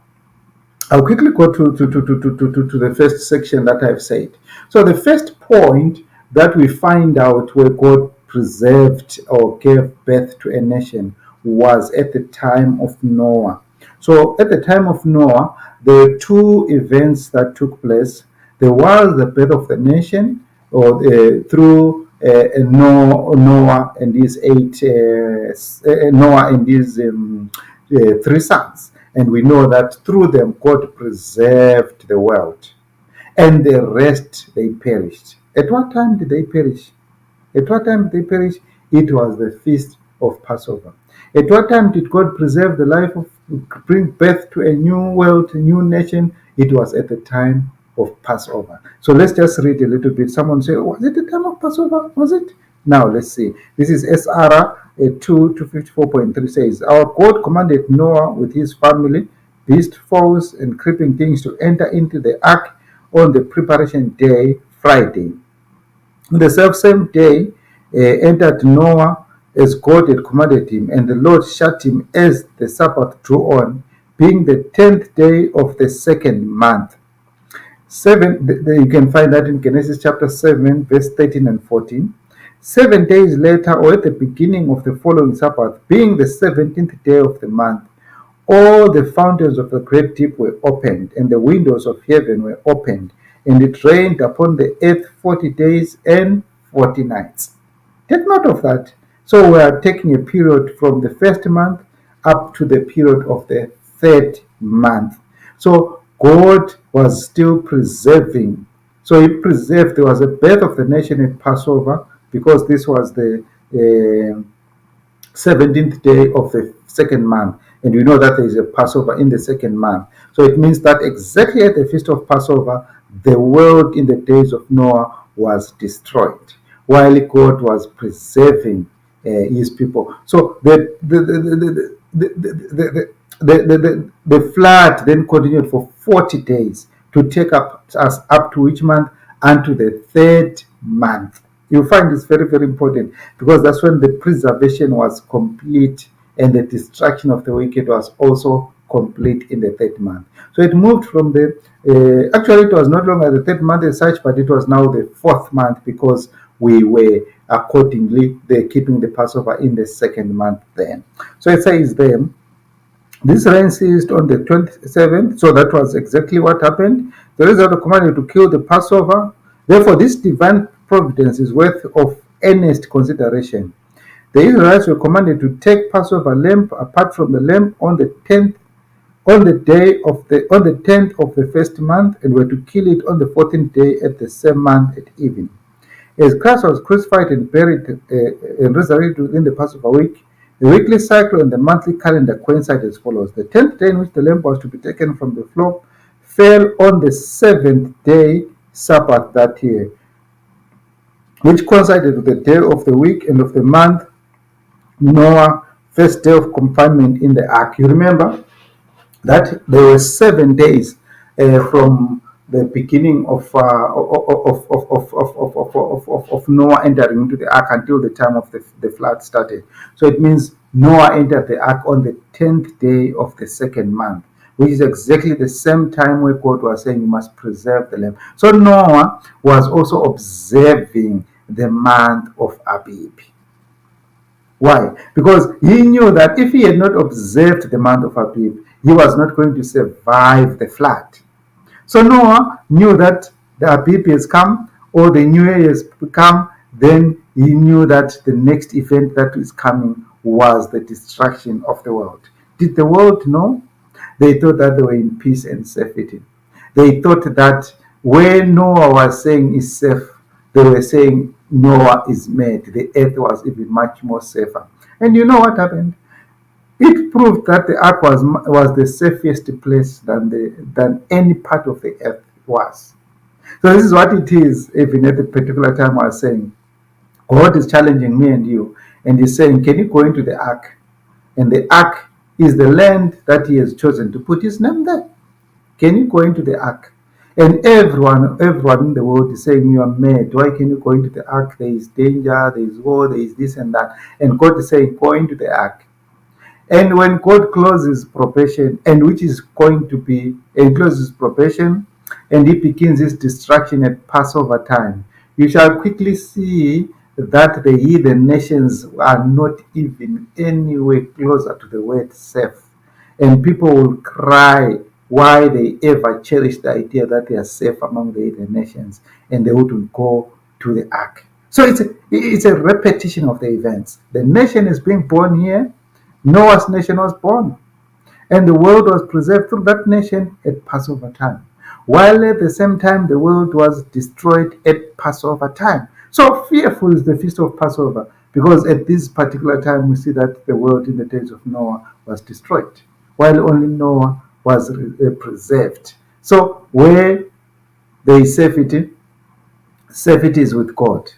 Speaker 1: I'll quickly go to the first section that I've said. So the first point that we find out where God preserved or gave birth to a nation was at the time of Noah. So at the time of Noah, there were two events that took place. There was the birth of the nation, or through Noah and his three sons. And we know that through them God preserved the world, and the rest they perished. At what time did they perish? At what time did they perish? It was the feast of Passover. At what time did God bring birth to a new world, a new nation? It was at the time of Passover. So let's just read a little bit. Someone say, was it the time of Passover? Was it? Now let's see. This is SR 254.3 says, our God commanded Noah with his family, beast, fowls, and creeping things to enter into the ark on the preparation day, Friday. On the self-same day entered Noah as God had commanded him, and the Lord shut him as the Sabbath drew on, being the 10th day of the second month. You can find that in Genesis chapter 7, verse 13 and 14. 7 days later, or at the beginning of the following Sabbath, being the 17th day of the month, all the fountains of the great deep were opened, and the windows of heaven were opened, and it rained upon the earth 40 days and 40 nights. Take note of that. So we are taking a period from the first month up to the period of the third month. So God was still preserving. So he preserved, there was a birth of the nation at Passover, because this was the 17th day of the second month. And we know that there is a Passover in the second month. So it means that exactly at the feast of Passover, the world in the days of Noah was destroyed, while God was preserving his people. So the flood then continued for 40 days to take us up to which month? Unto the third month. You find this very, very important, because that's when the preservation was complete and the destruction of the wicked was also complete in the third month. So it moved from the, actually it was not longer the third month as such, but it was now the fourth month, because we were accordingly keeping the Passover in the second month then. So it says then, this rain ceased on the 27th, so that was exactly what happened. The result commanded to kill the Passover. Therefore, this divine providence is worth of earnest consideration. The Israelites were commanded to take Passover lamb apart from the lamb on the 10th, on the 10th of the first month, and were to kill it on the 14th day at the same month at evening. As Christ was crucified and buried and resurrected within the Passover week, the weekly cycle and the monthly calendar coincide as follows. The 10th day in which the lamb was to be taken from the flock fell on the 7th day Sabbath that year, which coincided with the day of the week and of the month Noah, first day of confinement in the ark. You remember that there were 7 days from the beginning of Noah entering into the ark until the time of the flood started. So it means Noah entered the ark on the 10th day of the second month, which is exactly the same time where God was saying you must preserve the lamb. So Noah was also observing the month of Abib. Why? Because he knew that if he had not observed the month of Abib, he was not going to survive the flood. So Noah knew that the Abib has come, or the new year has come. Then he knew that the next event that is coming was the destruction of the world. Did the world know? They thought that they were in peace and safety. They thought that when Noah was saying is safe, they were saying Noah is mad. The earth was even much more safer. And you know what happened? It proved that the ark was the safest place than any part of the earth was. So this is what it is. Even at the particular time, I was saying, God is challenging me and you, and He's saying, "Can you go into the ark?" And the ark is the land that He has chosen to put His name there. Can you go into the ark? And everyone in the world is saying, you are mad. Why can you go into the ark? There is danger, there is war, there is this and that. And God is saying, go into the ark. And when God closes probation, and which is going to be, and closes probation, and He begins His destruction at Passover time, you shall quickly see that the heathen nations are not even anywhere closer to the word safe. And people will cry why they ever cherish the idea that they are safe among the heathen nations, and they wouldn't go to the ark. So it's a repetition of the events. The nation is being born here. Noah's nation was born, and the world was preserved through that nation at Passover time, while at the same time the world was destroyed at Passover time. So fearful is the feast of Passover, because at this particular time we see that the world in the days of Noah was destroyed, while only Noah was preserved. So where There is safety. Safety is with God.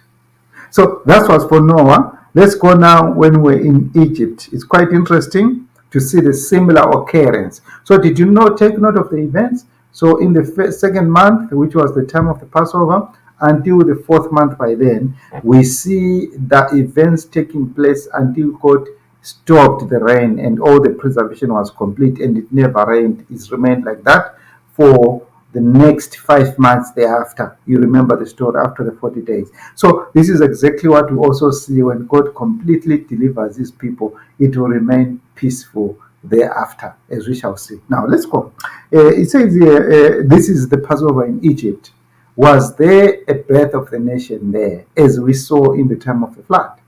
Speaker 1: So that was for Noah. Let's go now when we're in Egypt. It's quite interesting to see the similar occurrence. So did you know, take note of the events? So in the second month, which was the time of the Passover, until the fourth month by then, we see the events taking place until God stopped the rain and all the preservation was complete and it never rained. It's remained like that for the next 5 months thereafter. You remember the story after the 40 days. So this is exactly what we also see when God completely delivers his people. It will remain peaceful thereafter, as we shall see. Now let's go. It says here, this is the Passover in Egypt. Was there a birth of the nation there, as we saw in the time of the flood?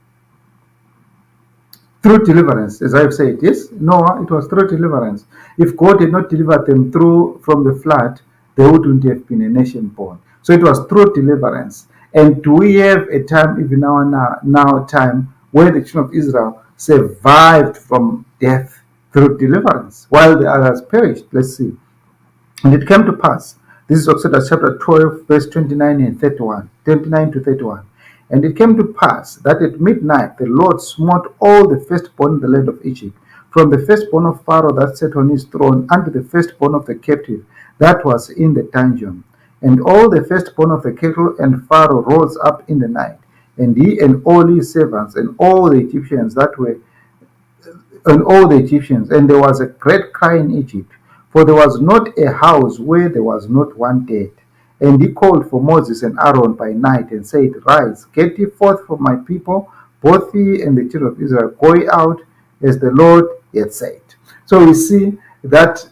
Speaker 1: Through deliverance, as I've said. Yes, Noah, it was through deliverance. If God had not delivered them through from the flood, there wouldn't have been a nation born. So it was through deliverance. And do we have a time, even now time, where the children of Israel survived from death through deliverance, while the others perished? Let's see. And it came to pass, this is Exodus chapter 12, verse 29 and 31, 29 to 31. And it came to pass that at midnight the Lord smote all the firstborn in the land of Egypt, from the firstborn of Pharaoh that sat on his throne unto the firstborn of the captive that was in the dungeon. And all the firstborn of the cattle and Pharaoh rose up in the night, and he and all his servants and all the Egyptians that were and all the Egyptians, and there was a great cry in Egypt, for there was not a house where there was not one dead. And he called for Moses and Aaron by night and said, Rise, get ye forth from my people, both ye and the children of Israel, go ye out as the Lord had said. So we see that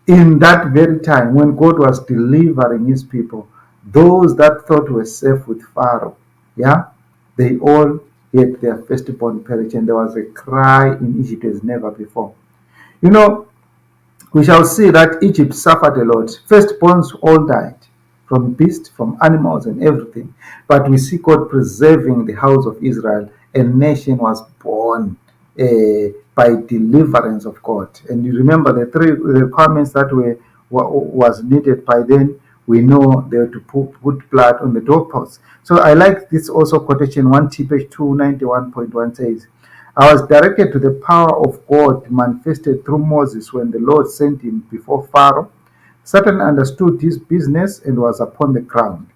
Speaker 1: in that very time when God was delivering his people, those that thought were safe with Pharaoh, yeah, they all had their firstborn perish, and there was a cry in Egypt as never before. You know, we shall see that Egypt suffered a lot. Firstborns all died, from beasts, from animals, and everything. But we see God preserving the house of Israel. A nation was born by deliverance of God. And you remember the three requirements that was needed by then. We know they were to put blood on the doorposts. So I like this also quotation 1 Timothy 2:91.1 says, I was directed to the power of God manifested through Moses when the Lord sent him before Pharaoh. Satan understood his business and was upon the ground.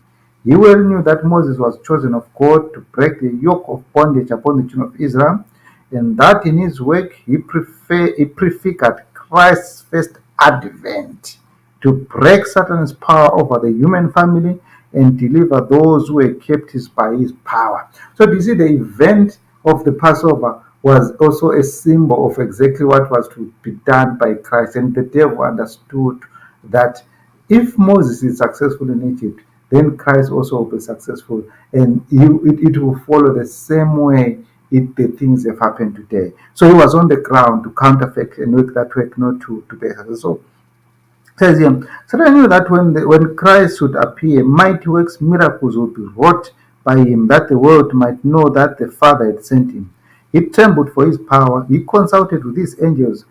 Speaker 1: He well knew that Moses was chosen of God to break the yoke of bondage upon the children of Israel, and that in his work he prefigured Christ's first advent to break Satan's power over the human family and deliver those who were captives by his power. So do you see the event of the Passover was also a symbol of exactly what was to be done by Christ, and the devil understood that if Moses is successful in Egypt, then Christ also will be successful, and it will follow the same way the things have happened today. So he was on the ground to counterfeit and make that work not to be successful. Says here, so I knew that when Christ would appear, mighty works, miracles would be wrought by him, that the world might know that the Father had sent him. He trembled for his power. He consulted with his angels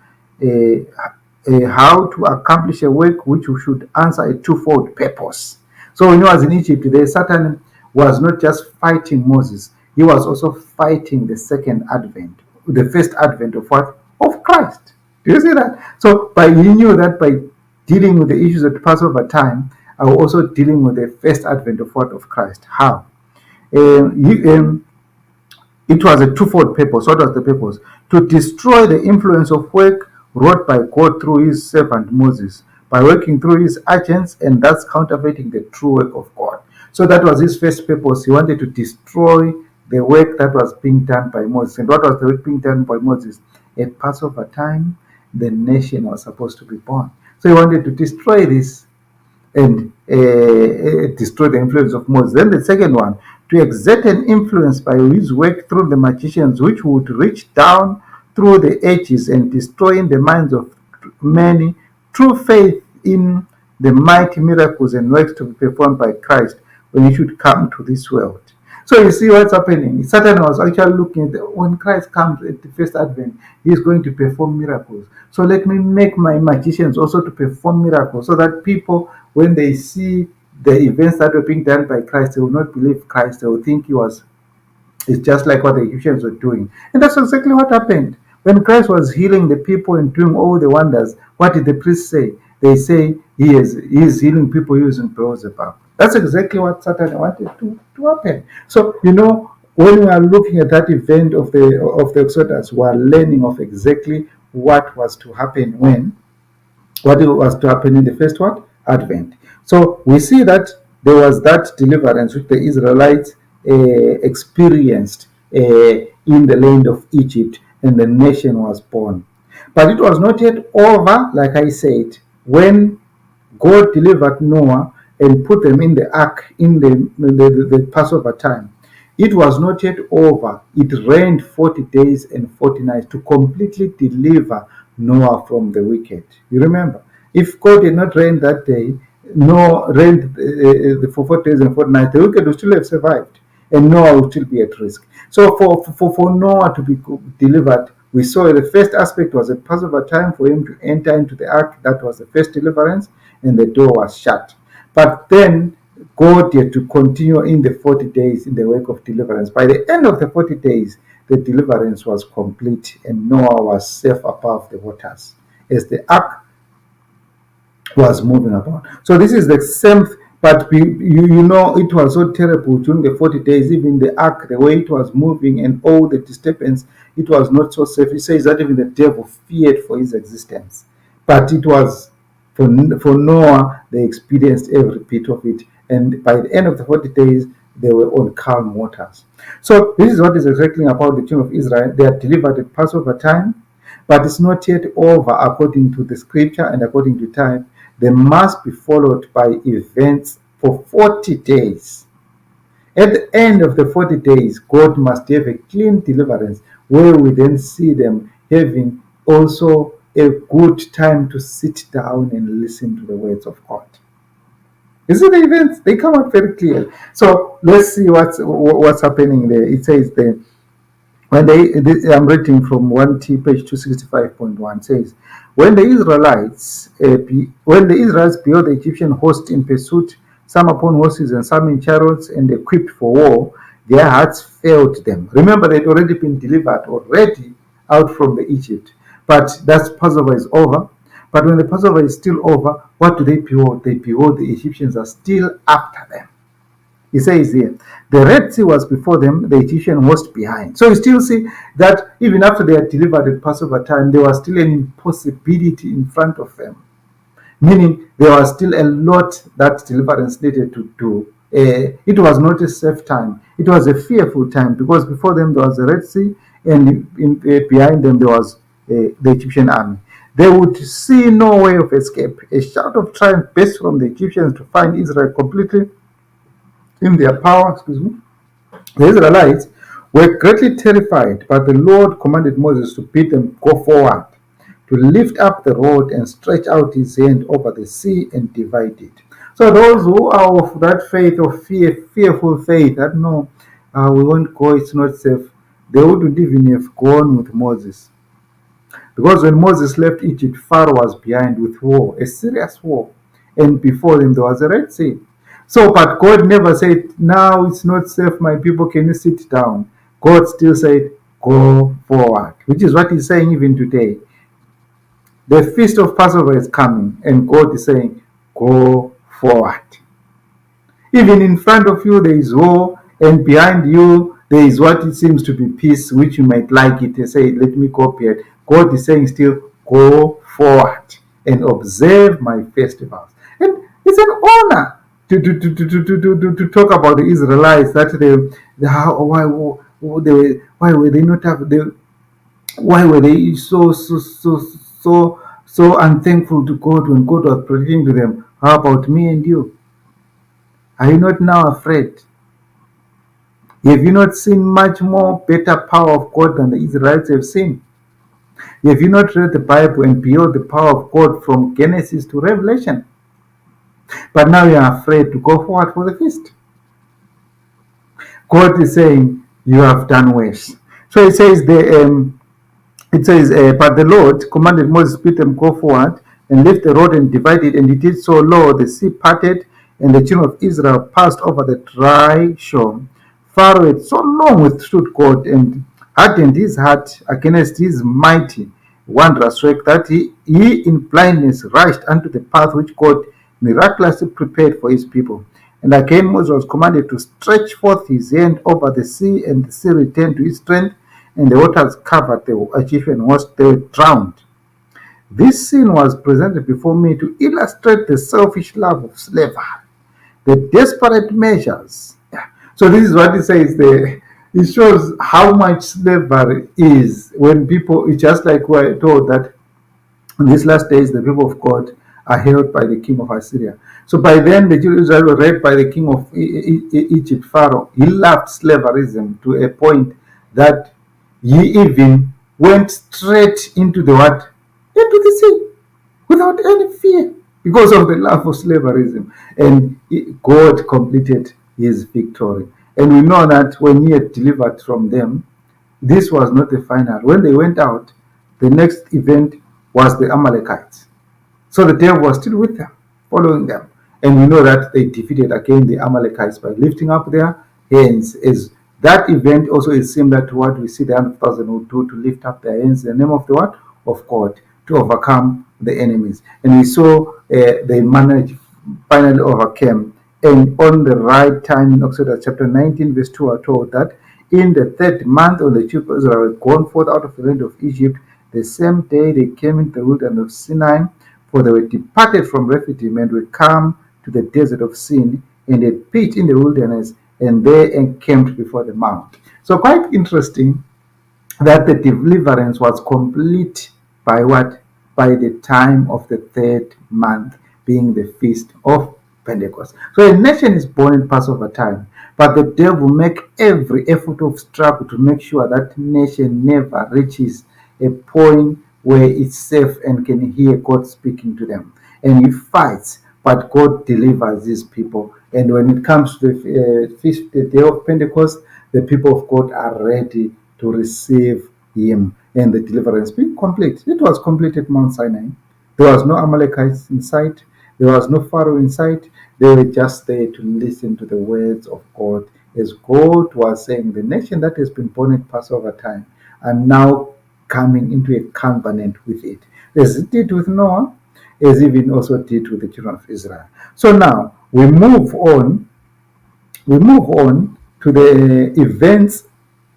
Speaker 1: how to accomplish a work which should answer a twofold purpose. So when he was in Egypt, the Satan was not just fighting Moses, he was also fighting the second advent, the first advent of what? Of Christ. Do you see that? So he knew that by dealing with the issues of the Passover time, I was also dealing with the first advent of what? Of Christ. How? It was a twofold purpose. What was the purpose? To destroy the influence of work wrought by God through his servant Moses, by working through his agents and thus counterfeiting the true work of God. So that was his first purpose. He wanted to destroy the work that was being done by Moses. And what was the work being done by Moses? At Passover time, the nation was supposed to be born. So he wanted to destroy this and destroy the influence of Moses. Then the second one, to exert an influence by his work through the magicians, which would reach down through the ages and destroy in the minds of many true faith in the mighty miracles and works to be performed by Christ when he should come to this world. So you see what's happening. Satan was actually looking at when Christ comes at the first advent, he is going to perform miracles. So let me make my magicians also to perform miracles so that people, when they see the events that were being done by Christ, they will not believe Christ. They will think it's just like what the Egyptians were doing. And that's exactly what happened. When Christ was healing the people and doing all the wonders, what did the priests say? They say he is healing people using Beelzebub. That's exactly what Satan wanted to happen. So, when we are looking at that event of the Exodus, we are learning of exactly what was to happen what was to happen in the first what? Advent. So we see that there was that deliverance which the Israelites experienced in the land of Egypt, and the nation was born. But it was not yet over, like I said, when God delivered Noah and put them in the ark in the Passover time. It was not yet over. It rained 40 days and 40 nights to completely deliver Noah from the wicked. You remember? If God did not rain that day, Noah rained for 40 days and 40 nights, the wicked would still have survived, and Noah would still be at risk. So for Noah to be delivered, we saw the first aspect was a Passover time for him to enter into the ark. That was the first deliverance, and the door was shut. But then God had to continue in the 40 days in the work of deliverance. By the end of the 40 days, the deliverance was complete, and Noah was safe above the waters as the ark was moving about. So this is the same, but it was so terrible during the 40 days, even the ark, the way it was moving and all the disturbance, it was not so safe. He says that even the devil feared for his existence. But it was, for Noah, they experienced every bit of it. And by the end of the 40 days, they were on calm waters. So this is what is exactly about the children of Israel. They are delivered at Passover time, but it's not yet over according to the scripture and according to time. They must be followed by events for 40 days. At the end of the 40 days, God must have a clean deliverance where we then see them having also a good time to sit down and listen to the words of God. You see the events, they come out very clear. So let's see what's happening there. It says there, I'm reading from 1T page 265.1, says, when the Israelites beheld the Egyptian host in pursuit, some upon horses and some in chariots and equipped for war, their hearts failed them. Remember, they'd already been delivered already out from the Egypt, but that Passover is over. But when the Passover is still over, what do they behold? They behold the Egyptians are still after them. He says here, the Red Sea was before them, the Egyptian host behind. So you still see that even after they had delivered at Passover time, there was still an impossibility in front of them. Meaning there was still a lot that deliverance needed to do. It was not a safe time. It was a fearful time, because before them there was the Red Sea, and behind them there was the Egyptian army. They would see no way of escape. A shout of triumph burst from the Egyptians to find Israel completely in their power. The Israelites were greatly terrified, but the Lord commanded Moses to bid them go forward, to lift up the rod and stretch out his hand over the sea and divide it. So those who are of that faith of fearful faith, that no, we won't go, it's not safe, they wouldn't even have gone with Moses. Because when Moses left Egypt, Pharaoh was behind with war, a serious war, and before them there was a Red Sea. So, but God never said, now it's not safe, my people, can you sit down? God still said, go forward, which is what he's saying even today. The feast of Passover is coming, and God is saying, go forward. Even in front of you there is war, and behind you there is what it seems to be peace, which you might like it and say, let me copy it. God is saying still, go forward and observe my festivals. And it's an honor to talk about the Israelites, that why were they not have why were they so unthankful to God when God was praying to them? How about me and you? Are you not now afraid? Have you not seen much more better power of God than the Israelites have seen? Have you not read the Bible and beheld the power of God from Genesis to Revelation? But now you are afraid to go forward for the feast. God is saying, you have done worse. So it says, but the Lord commanded Moses, bid them go forward and lift the rod and divide it, and he did so. Lo, the sea parted, and the children of Israel passed over the dry shore, Pharaoh had so long withstood God and hardened his heart against his mighty wondrous work that he in blindness rushed unto the path which God miraculously prepared for his people. And again Moses was commanded to stretch forth his hand over the sea, and the sea returned to its strength, and the waters covered the Egyptian host. They were drowned. This scene was presented before me to illustrate the selfish love of slavery, the desperate measures. Yeah. So this is what it says there. It shows how much slavery is when people, it's just like we're told that in these last days the people of God are held by the king of Assyria. So by then the children of Israel were led by the king of Egypt, Pharaoh. He loved slaverism to a point that he even went straight into the what? Into the sea without any fear because of the love of slaverism. And God completed his victory. And we know that when he had delivered from them, this was not the final. When they went out, the next event was the Amalekites. So the devil was still with them, following them. And we know that they defeated again the Amalekites by lifting up their hands. Is that event also is similar to what we see the 100,000 will do, to lift up their hands in the name of the what? Of God, to overcome the enemies. And we saw they managed, finally overcame. And on the right time in Exodus chapter 19, verse 2, are told that in the third month, when the children of Israel had gone forth out of the land of Egypt, the same day they came into the wilderness of Sinai, for they were departed from Rephidim and were come to the desert of Sin, and had pitched in the wilderness, and there encamped before the mount. So quite interesting that the deliverance was complete by what? By the time of the third month, being the feast of Pentecost. So a nation is born in Passover time, but the devil make every effort of struggle to make sure that nation never reaches a point where it's safe and can hear God speaking to them. And he fights, but God delivers these people. And when it comes to the feast, the day of Pentecost, the people of God are ready to receive him, and the deliverance being complete. It was complete at Mount Sinai. There was no Amalekites in sight. There was no Pharaoh in sight. They were just there to listen to the words of God. As God was saying, the nation that has been born at Passover time are now coming into a covenant with it. As it did with Noah, as even also did with the children of Israel. So now we move on to the events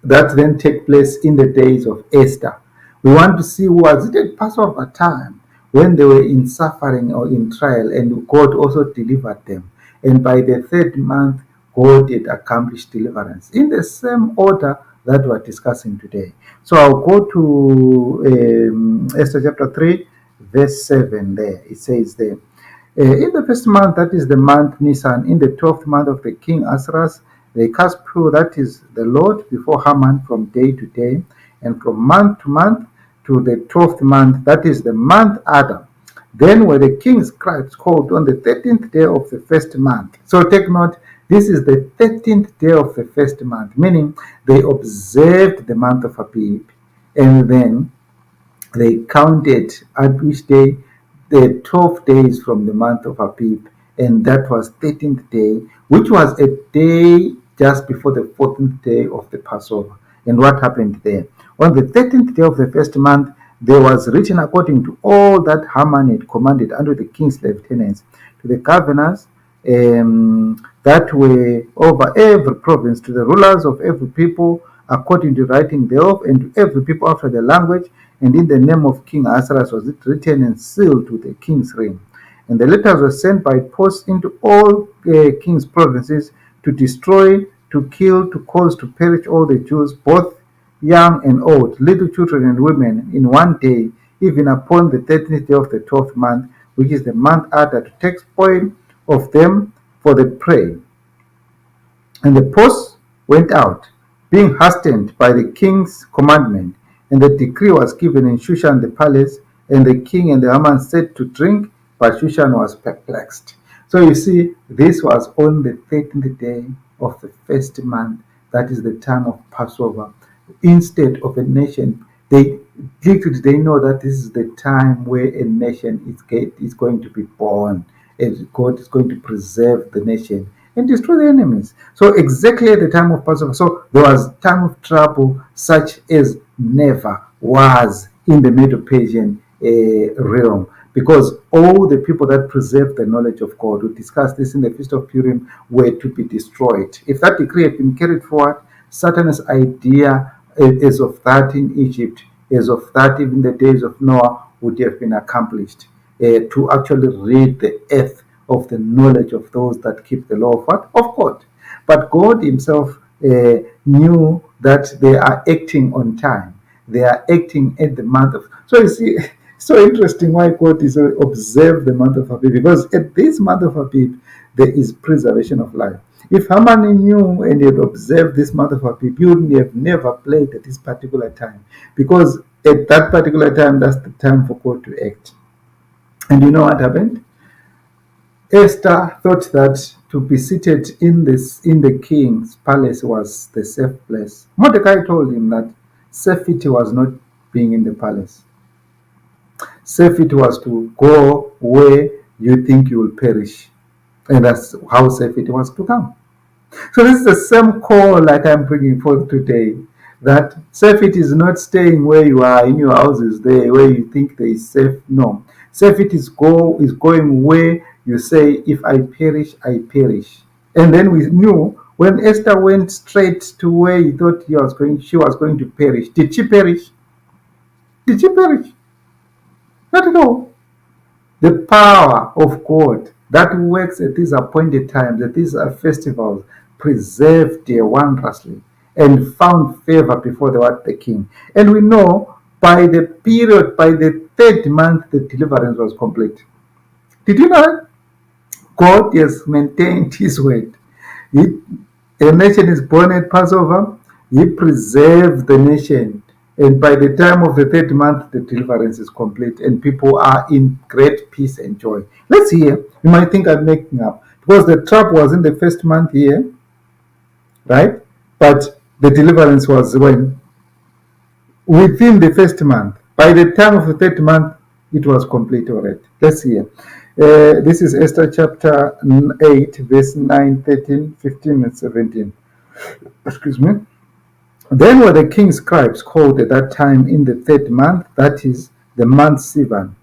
Speaker 1: that then take place in the days of Esther. We want to see, was it at Passover time when they were in suffering or in trial, and God also delivered them. And by the third month, God had accomplished deliverance in the same order that we're discussing today. So I'll go to Esther chapter 3, verse 7 there. It says there, in the first month, that is the month Nisan, in the 12th month of the king Ahasuerus, they cast Pur, that is the Lord, before Haman from day to day, and from month to month, to the 12th month, that is the month Adar. Then were the king's scribes called on the 13th day of the first month. So take note, this is the 13th day of the first month, meaning they observed the month of Abib, and then they counted at which day the 12 days from the month of Abib, and that was 13th day, which was a day just before the 14th day of the Passover. And what happened there? On the 13th day of the first month, there was written according to all that Haman had commanded under the king's lieutenants, to the governors that were over every province, to the rulers of every people, according to writing thereof, and to every people after their language, and in the name of King Ahasuerus was it written and sealed with the king's ring. And the letters were sent by post into all king's provinces, to destroy, to kill, to cause to perish all the Jews, both young and old, little children and women, in one day, even upon the 13th day of the 12th month, which is the month Adar, to take spoil of them for the prey. And the post went out, being hastened by the king's commandment, and the decree was given in Shushan the palace, and the king and the Haman said to drink, but Shushan was perplexed. So you see, this was on the 13th day of the first month, that is the time of Passover. Instead of a nation, they little did they know that this is the time where a nation is going to be born. and God is going to preserve the nation and destroy the enemies. So exactly at the time of Passover, so there was time of trouble such as never was in the Medo-Persian realm, because all the people that preserved the knowledge of God, we discussed this in the Feast of Purim, were to be destroyed. If that decree had been carried forward, Satan's idea as of that in Egypt, as of that even the days of Noah, would have been accomplished, to actually rid the earth of the knowledge of those that keep the law of what? Of God. But God himself knew that they are acting on time. They are acting at the month of. So you see, so interesting why God is observe the month of Abib, because at this month of Abib there is preservation of life. If Haman knew and had observed this month of Abib, he would have never played at this particular time, because at that particular time, that's the time for God to act. And you know what happened? Esther thought that to be seated in the king's palace was the safe place. Mordecai told him that safety was not being in the palace. Safety was to go where you think you will perish. And that's how safety was to come. So this is the same call that I'm bringing forth today. That safety is not staying where you are in your houses there, where you think there is safe. No, safety is going where you say, "If I perish, I perish." And then we knew when Esther went straight to where he thought she was going to perish. Did she perish? Did she perish? Not at all. The power of God that works at these appointed times, at these festivals, preserved her wondrously and found favor before the king. And we know by the third month, the deliverance was complete. Did you know that? God has maintained his word. He, a nation is born at Passover, he preserved the nation. And by the time of the third month, the deliverance is complete and people are in great peace and joy. Let's hear. You might think I'm making up, because the trouble was in the first month here, right? But the deliverance was when? Within the first month. By the time of the third month, it was complete already. Let's hear. This is Esther chapter 8, verse 9, 13, 15, and 17. Excuse me. Then were the king's scribes called at that time in the third month, that is the month Sivan,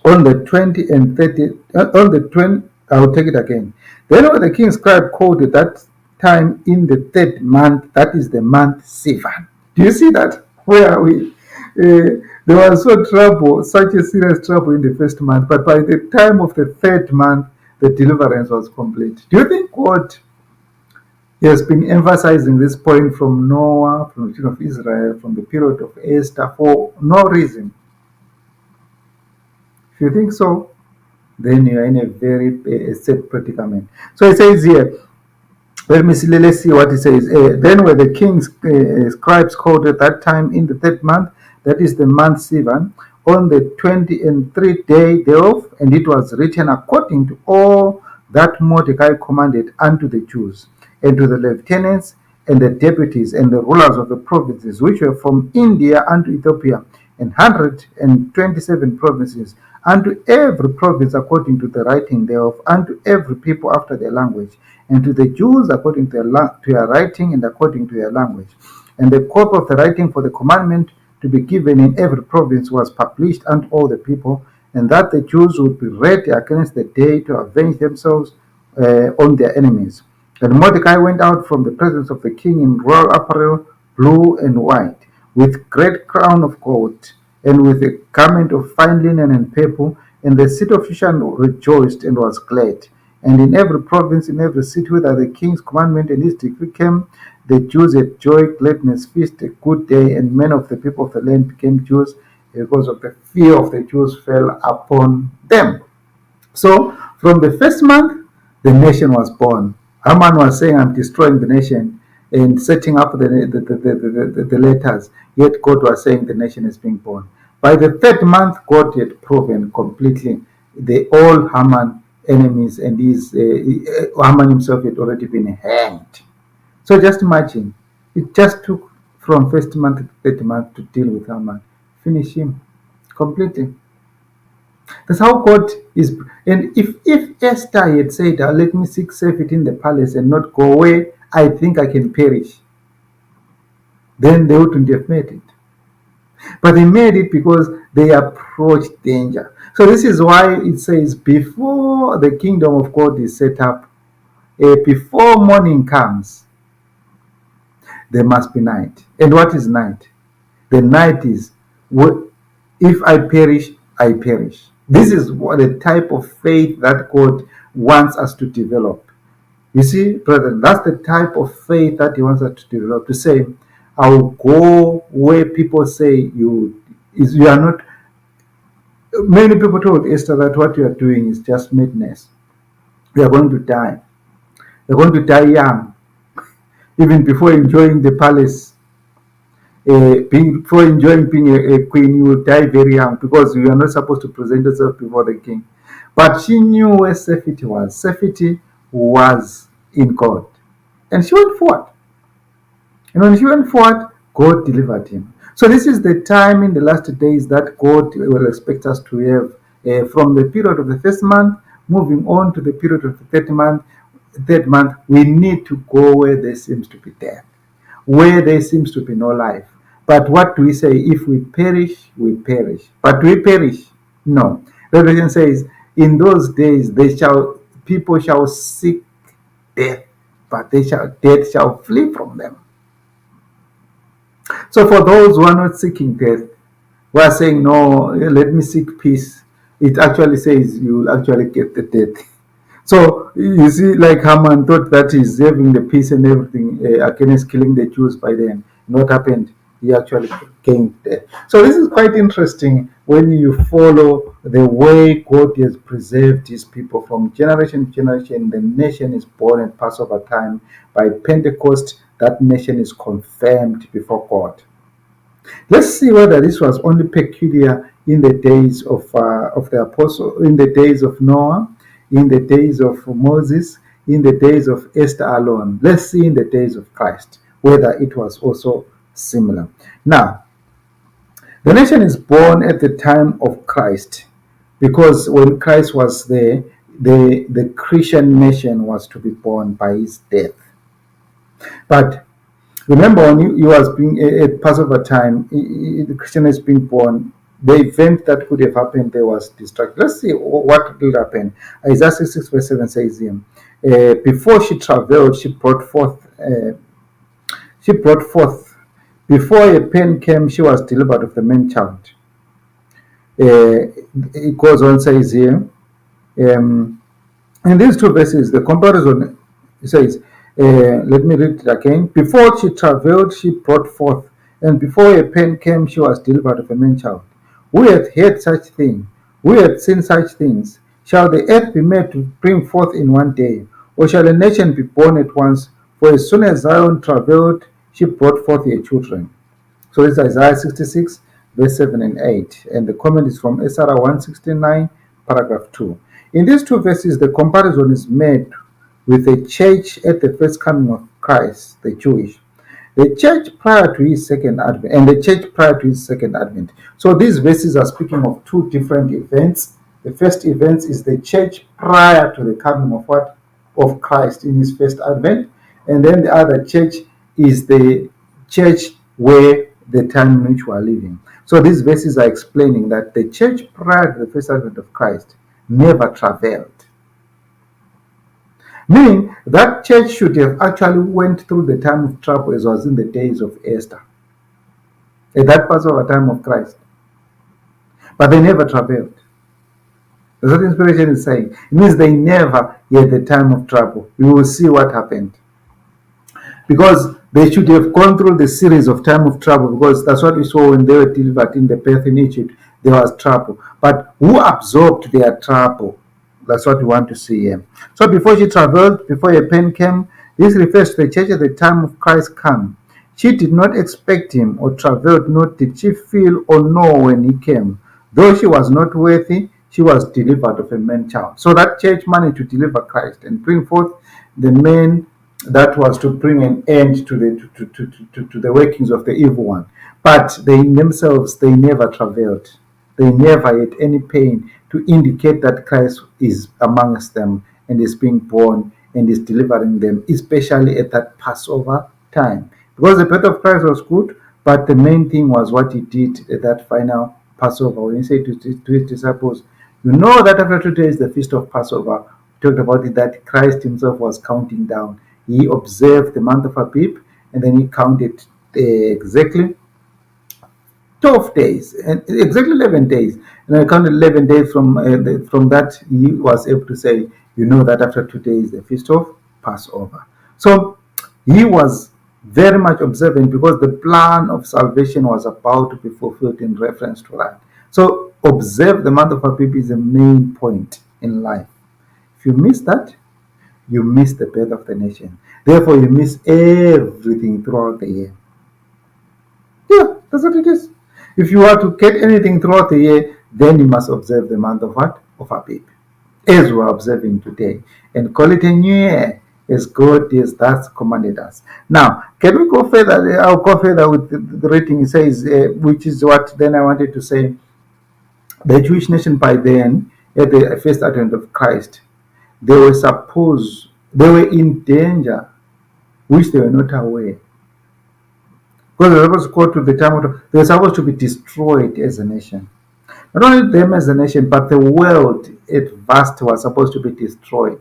Speaker 1: on the 20 and 30, on the 20, I'll take it again. Then were the king's scribe called at that time in the third month, that is the month Sivan. Do you see that? Where are we? There was such a serious trouble in the first month, but by the time of the third month, the deliverance was complete. Do you think God has been emphasizing this point from Noah, from the children of Israel, from the period of Esther, for no reason? If you think so, then you are in a very sad predicament. So it says here, let's see what it says. Then were the king's scribes called at that time in the third month, that is the month Sivan, on the 23rd day thereof, and it was written according to all that Mordecai commanded unto the Jews, and to the lieutenants, and the deputies, and the rulers of the provinces, which were from India unto Ethiopia, and 127 provinces, unto every province according to the writing thereof, unto every people after their language, and to the Jews according to their writing and according to their language. And the copy of the writing for the commandment to be given in every province was published unto all the people, and that the Jews would be ready against the day to avenge themselves on their enemies. And Mordecai went out from the presence of the king in royal apparel, blue and white, with great crown of gold, and with a garment of fine linen and purple. And the city of Shushan rejoiced and was glad. And in every province, in every city, whither the king's commandment and his decree came, the Jews had joy, gladness, feast, a good day, and many of the people of the land became Jews, because of the fear of the Jews fell upon them. So, from the first month, the nation was born. Haman was saying, I'm destroying the nation and setting up the letters. Yet God was saying the nation is being born. By the third month, God had proven completely the all Haman enemies, and Haman himself had already been hanged. So just imagine, it just took from first month to third month to deal with Haman. Finish him completely. That's how God is. And if Esther had said, let me seek safety in the palace and not go away, I think I can perish, then they wouldn't have made it. But they made it because they approached danger. So this is why it says, before the kingdom of God is set up, before morning comes, there must be night. And what is night? The night is, if I perish, I perish. This is what the type of faith that God wants us to develop. You see, brethren, that's the type of faith that He wants us to develop. To say, I will go where people say you are not. Many people told Esther that what you are doing is just madness. You are going to die. You're going to die young, even before enjoying the palace. Before enjoying being a queen, you will die very young because you are not supposed to present yourself before the king. But she knew where safety was. Safety was in God. And she went forward. And when she went forward, God delivered him. So this is the time in the last days that God will expect us to have, from the period of the first month, moving on to the period of the third month. We need to go where there seems to be death, where there seems to be no life. But what do we say? If we perish, we perish. But do we perish? No. Revelation says, in those days people shall seek death, but death shall flee from them. So for those who are not seeking death, who are saying, no, let me seek peace, it actually says you will actually get the death. So you see, like Haman thought that he's having the peace and everything against killing the Jews by then. What happened? He actually gained death. So this is quite interesting when you follow the way God has preserved his people from generation to generation. The nation is born at Passover time. By Pentecost, that nation is confirmed before God. Let's see whether this was only peculiar in the days of the apostle, in the days of Noah, in the days of Moses, in the days of Esther alone. Let's see in the days of Christ whether it was also similar. Now, the nation is born at the time of Christ, because when Christ was there, the Christian nation was to be born by his death. But remember, when he was being at Passover time, the Christian is being born. The event that could have happened there was destruction. Let's see what did happen. Isaiah 66 verse 7 says here, before she traveled, she brought forth. Before a pen came, she was delivered of the man child. It goes on, says here, in these two verses, the comparison says, let me read it again. Before she traveled, she brought forth, and before a pen came, she was delivered of a man child. Who hath heard such thing? Who hath seen such things? Shall the earth be made to bring forth in one day, or shall a nation be born at once? For as soon as Zion traveled, she brought forth her children. So it's Isaiah 66, verse 7 and 8. And the comment is from Isaiah 169, paragraph 2. In these two verses, the comparison is made with the church at the first coming of Christ, the Jewish. The church prior to his second advent, and the church prior to his second advent. So these verses are speaking of two different events. The first event is the church prior to the coming of what? Of Christ in his first advent. And then the other church is the church where the time in which we are living. So these verses are explaining that the church prior to the first advent of Christ never traveled. Meaning that church should have actually went through the time of trouble as was in the days of Esther. At that Passover time of Christ. But they never traveled. That's what inspiration is saying. It means they never had the time of trouble. We will see what happened. Because they should have gone through the series of time of trouble, because that's what we saw when they were delivered in the birth in Egypt. There was trouble. But who absorbed their trouble? That's what we want to see here. So before she traveled, before a pen came, this refers to the church at the time of Christ come. She did not expect him or traveled, nor did she feel or know when he came. Though she was not worthy, she was delivered of a man child. So that church managed to deliver Christ and bring forth the man that was to bring an end to the workings of the evil one. But they themselves, they never traveled. They never had any pain to indicate that Christ is amongst them and is being born and is delivering them, especially at that Passover time. Because the birth of Christ was good, but the main thing was what he did at that final Passover. When he said to his disciples, you know that after 2 days, the feast of Passover, we talked about it, that Christ himself was counting down. He observed the month of Abib, and then he counted exactly 12 days, and exactly 11 days. And I counted 11 days from that, he was able to say, you know that after 2 days, the feast of Passover. So he was very much observant because the plan of salvation was about to be fulfilled in reference to that. So observe the month of Abib is the main point in life. If you miss that, you miss the birth of the nation. Therefore, you miss everything throughout the year. Yeah, that's what it is. If you are to get anything throughout the year, then you must observe the month of what? Of Abib, as we are observing today, and call it a new year as God is that's commanded us. Now, can we go further? I'll go further with the reading. It says, which is what then I wanted to say. The Jewish nation by then, at the first advent of Christ, they were in danger, which they were not aware. Because they were supposed to go to the time of, they were supposed to be destroyed as a nation. Not only them as a nation, but the world at vast was supposed to be destroyed.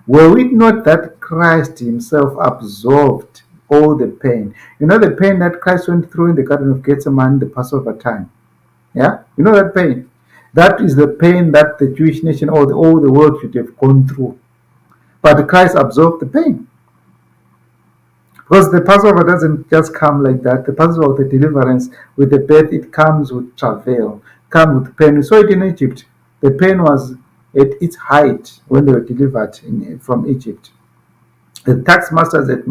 Speaker 1: Were it not that Christ himself absorbed all the pain? You know the pain that Christ went through in the Garden of Gethsemane, the Passover time? Yeah? You know that pain? That is the pain that the Jewish nation or all the world should have gone through. But Christ absorbed the pain. Because the Passover doesn't just come like that. The Passover of the deliverance with the birth, it comes with travail, comes with pain. We saw it in Egypt. The pain was at its height when they were delivered from Egypt. The tax masters had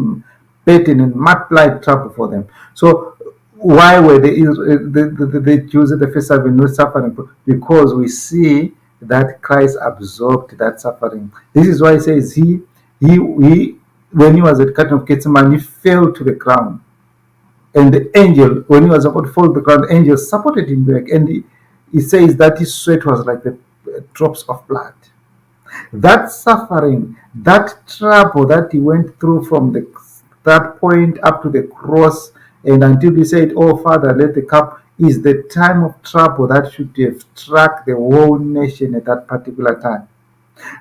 Speaker 1: paid and multiplied trouble for them. So why were the Jews at the first time not suffering? Because we see that Christ absorbed that suffering. This is why he says he when he was at the Garden of Gethsemane, he fell to the ground. And the angel, when he was about to fall to the ground, the angel supported him back. And he says that his sweat was like the drops of blood. That suffering, that trouble that he went through from that point up to the cross, and until he said, oh Father, let the cup, is the time of trouble that should have struck the whole nation at that particular time.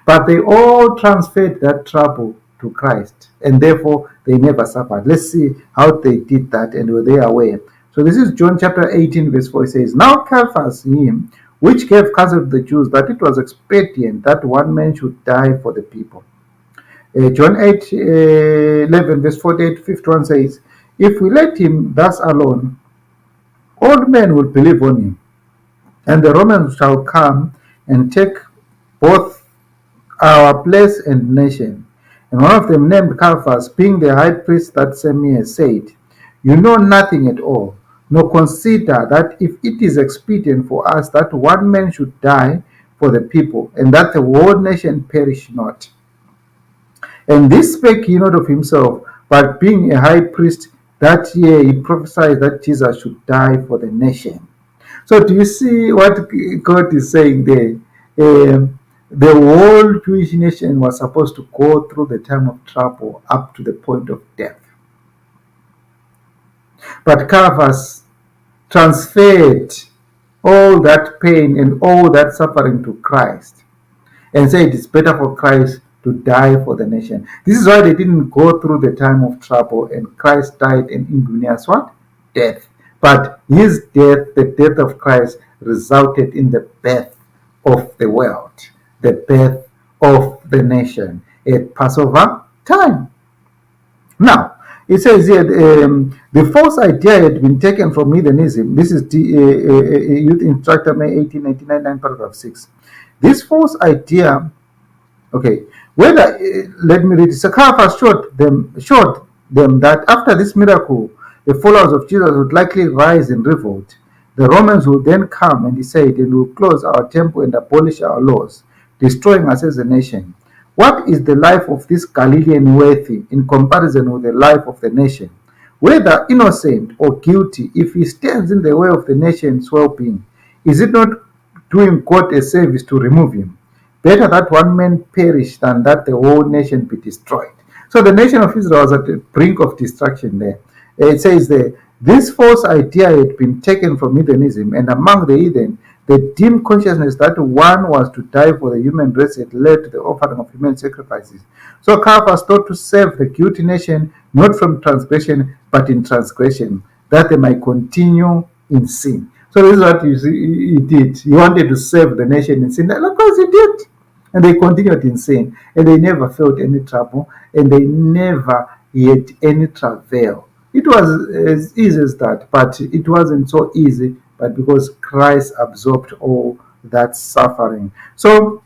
Speaker 1: But they all transferred that trouble to Christ, and therefore they never suffered. Let's see how they did that and were they aware. So this is John chapter 18, verse 4. It says, now Caiaphas him, which gave counsel to the Jews that it was expedient that one man should die for the people. John 8, 11, verse 48 to 51 says, if we let him thus alone, all men will believe on him, and the Romans shall come and take both our place and nation. And one of them, named Caiaphas, being the high priest that same year, said, you know nothing at all, nor consider that if it is expedient for us that one man should die for the people, and that the whole nation perish not. And this spake he not of himself, but being a high priest, that year he prophesied that Jesus should die for the nation. So do you see what God is saying there? The whole Jewish nation was supposed to go through the time of trouble up to the point of death. But Caiaphas transferred all that pain and all that suffering to Christ and said it's better for Christ to die for the nation. This is why they didn't go through the time of trouble, and Christ died an ignominious what? Death. But his death, the death of Christ, resulted in the birth of the world, the birth of the nation at Passover time. Now, it says here, the false idea had been taken from heathenism. This is the Youth Instructor, May 1899, paragraph 6. This false idea, okay, whether, let me read it. Caiaphas showed them that after this miracle, the followers of Jesus would likely rise in revolt. The Romans would then come, and he said, and will close our temple and abolish our laws, destroying us as a nation. What is the life of this Galilean worthy in comparison with the life of the nation, whether innocent or guilty, if he stands in the way of the nation's well-being, is it not doing God a service to remove him? Better that one man perish than that the whole nation be destroyed. So the nation of Israel was at the brink of destruction there. It says there, this false idea had been taken from heathenism, and among the heathen, the dim consciousness that one was to die for the human race had led to the offering of human sacrifices. So Calf was thought to save the guilty nation not from transgression, but in transgression, that they might continue in sin. So this is what you see, he did. He wanted to save the nation in sin. And of course he did. And they continued in sin. And they never felt any trouble. And they never had any travail. It was as easy as that, but it wasn't so easy, but because Christ absorbed all that suffering. So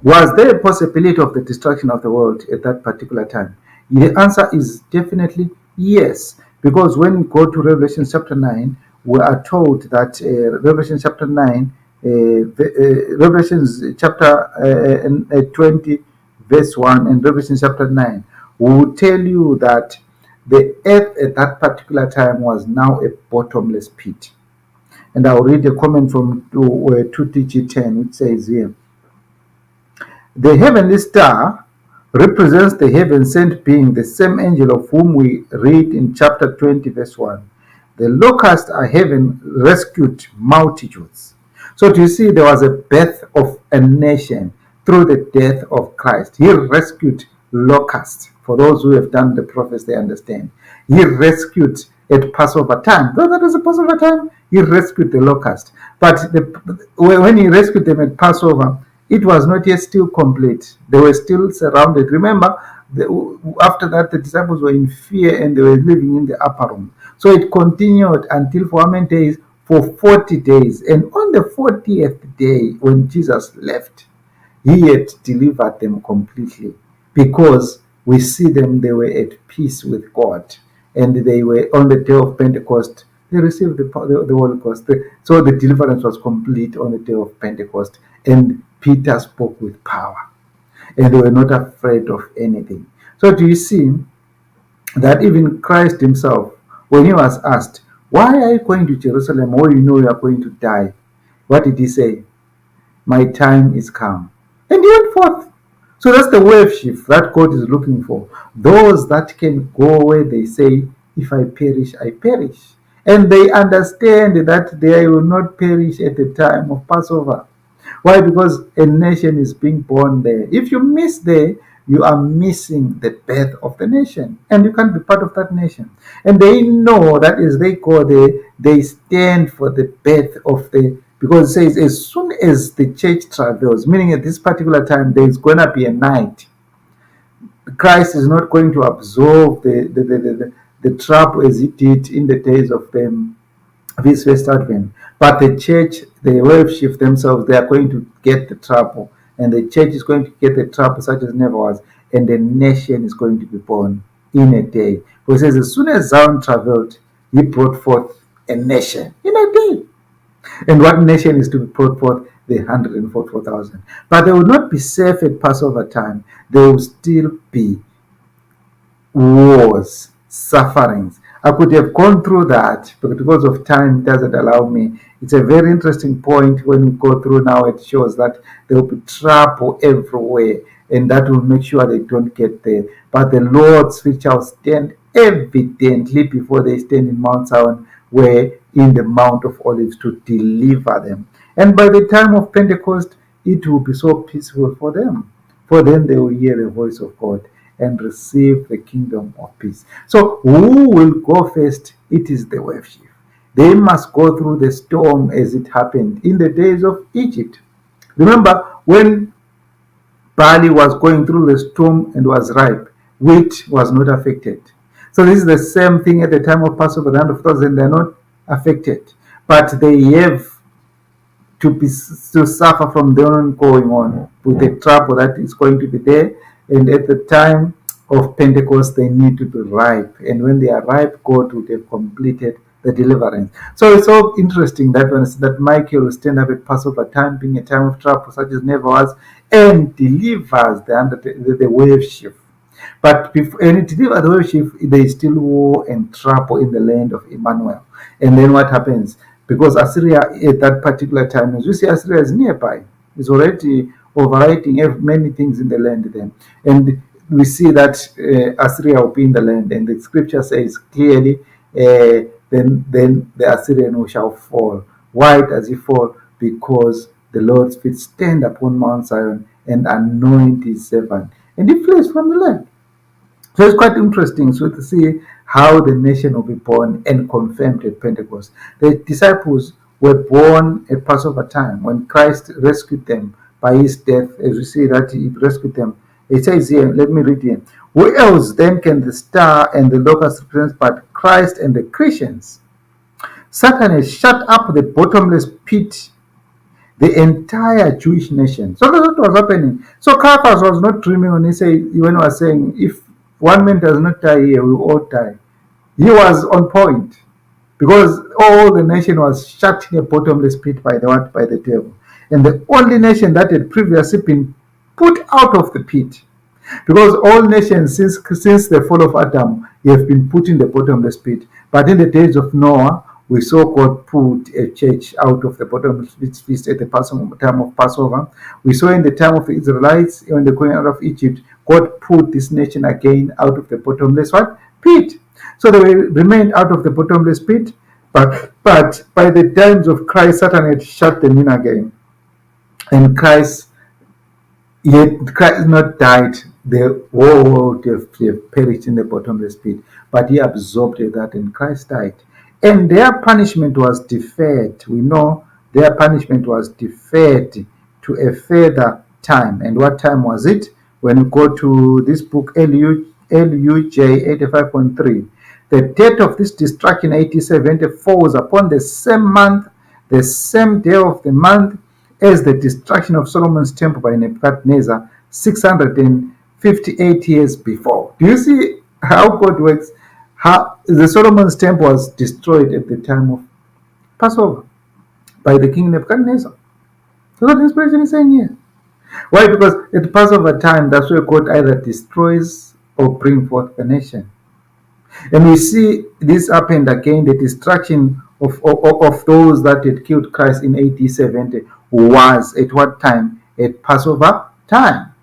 Speaker 1: was there a possibility of the destruction of the world at that particular time? The answer is definitely yes, because when we go to Revelation chapter 9, we are told that Revelation chapter 9, Revelation chapter 20, verse 1, and Revelation chapter 9 will tell you that the earth at that particular time was now a bottomless pit. And I'll read a comment from 2TG10, which says here, the heavenly star represents the heaven sent being, the same angel of whom we read in chapter 20, verse 1. The locusts are heaven rescued multitudes. So do you see, there was a birth of a nation through the death of Christ. He rescued locusts. For those who have done the prophets, they understand. He rescued at Passover time. Though that was a Passover time, he rescued the locust. But when he rescued them at Passover, it was not yet still complete. They were still surrounded. Remember, after that, the disciples were in fear and they were living in the upper room. So it continued until for how many days? For 40 days. And on the 40th day, when Jesus left, he had delivered them completely, because we see them, they were at peace with God. And they were on the day of Pentecost, they received the Holy Ghost. So the deliverance was complete on the day of Pentecost. And Peter spoke with power. And they were not afraid of anything. So do you see that even Christ himself, when he was asked, why are you going to Jerusalem where you know you are going to die? What did he say? My time is come. And he went forth. So that's the wave shift that God is looking for. Those that can go where they say, if I perish, I perish. And they understand that they will not perish at the time of Passover. Why? Because a nation is being born there. If you miss there, you are missing the birth of the nation, and you can't be part of that nation. And they know that as they go there, they stand for the birth of the, because it says as soon as the church travels, meaning at this particular time, there is going to be a night. Christ is not going to absorb the trouble as he did in the days of them, this first advent. But the church, the wave shift themselves, they are going to get the trouble. And the church is going to get the trouble such as never was. And the nation is going to be born in a day. For it says, as soon as Zion traveled, he brought forth a nation in a day. And what nation is to be brought forth? The 144,000. But they will not be safe at Passover time. There will still be wars, sufferings. I could have gone through that, but because of time, it doesn't allow me. It's a very interesting point when we go through now. It shows that there will be trouble everywhere, and that will make sure they don't get there. But the Lord's feet shall stand evidently before they stand in Mount Zion, where in the Mount of Olives, to deliver them. And by the time of Pentecost, it will be so peaceful for them. For then they will hear the voice of God and receive the kingdom of peace. So who will go first? It is the wave shift. They must go through the storm as it happened in the days of Egypt. Remember when barley was going through the storm and was ripe, wheat was not affected. So this is the same thing at the time of Passover, the 100,000, they're not affected. But they have to suffer from the going on with the trouble that is going to be there. And at the time of Pentecost, they need to be ripe. And when they are ripe, God would have completed the deliverance. So it's so interesting that Michael will stand up at Passover time, being a time of trouble such as never was, and delivers the wave shift. But before, and it delivered the worship, there is still war and trouble in the land of Emmanuel. And then what happens? Because Assyria at that particular time, as you see, Assyria is nearby. It's already overriding many things in the land then. And we see that Assyria will be in the land, and the scripture says clearly, then the Assyrian shall fall. Why does he fall? Because the Lord's feet stand upon Mount Zion and anoint his servant, and he flees from the land. So it's quite interesting to see how the nation will be born and confirmed at Pentecost. The disciples were born at Passover time when Christ rescued them by his death. As we see that he rescued them, it says here, let me read here. Who else then can the star and the locust represent but Christ and the Christians? Satan has shut up the bottomless pit, the entire Jewish nation. So that's what was happening. So Caiaphas was not dreaming when he was saying, if one man does not die here, we will all die. He was on point because all the nation was shut in a bottomless pit by the devil. And the only nation that had previously been put out of the pit, because all nations since the fall of Adam have been put in the bottomless pit. But in the days of Noah, we saw God put a church out of the bottomless pit at the time of Passover. We saw in the time of the Israelites, when they going out of Egypt, God put this nation again out of the bottomless pit. So they remained out of the bottomless pit, but by the times of Christ, Satan had shut them in again. And Yet Christ not died, the whole world have perished in the bottomless pit. But he absorbed that, and Christ died. And their punishment was deferred. We know their punishment was deferred to a further time. And what time was it? When we go to this book, LUJ 85.3, the date of this destruction, 8070, falls upon the same month, the same day of the month, as the destruction of Solomon's temple by Nebuchadnezzar 658 years before. Do you see how God works? How the Solomon's temple was destroyed at the time of Passover by the king Nebuchadnezzar. So what inspiration is saying here. Why? Because at Passover time, that's where God either destroys or brings forth the nation. And we see this happened again, the destruction of those that had killed Christ in AD 70 was at what time? At Passover time.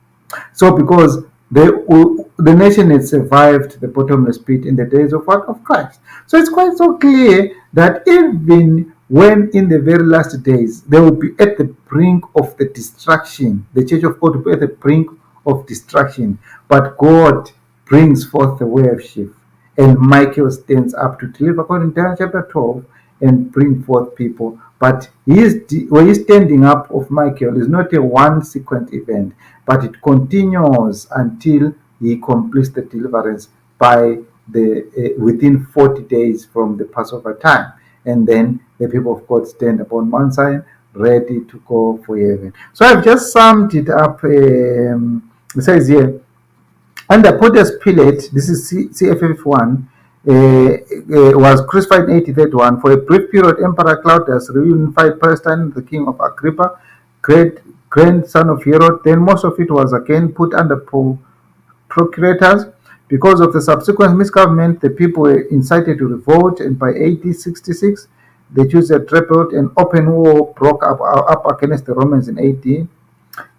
Speaker 1: So because the nation had survived the bottomless pit in the days of Christ. So it's quite so clear that even when in the very last days they will be at the brink of the destruction, the church of God will be at the brink of destruction, but God brings forth the way of shift. And Michael stands up to deliver, according to Daniel chapter 12, and bring forth people. But when he's standing up of Michael is not a one sequence event, but it continues until he completes the deliverance by within 40 days from the Passover time. And then the people of God stand upon Mount Zion, ready to go for heaven. So I've just summed it up. It says here, under Pontius Pilate, this is CFF1, was crucified in 8031. For a brief period, Emperor Claudius reunified Palestine, the king of Agrippa, great grandson of Herod. Then most of it was again put under procurators. Because of the subsequent misgovernment, the people were incited to revolt, and by AD 66, the Jews had rebelled, and open war broke up against the Romans in AD.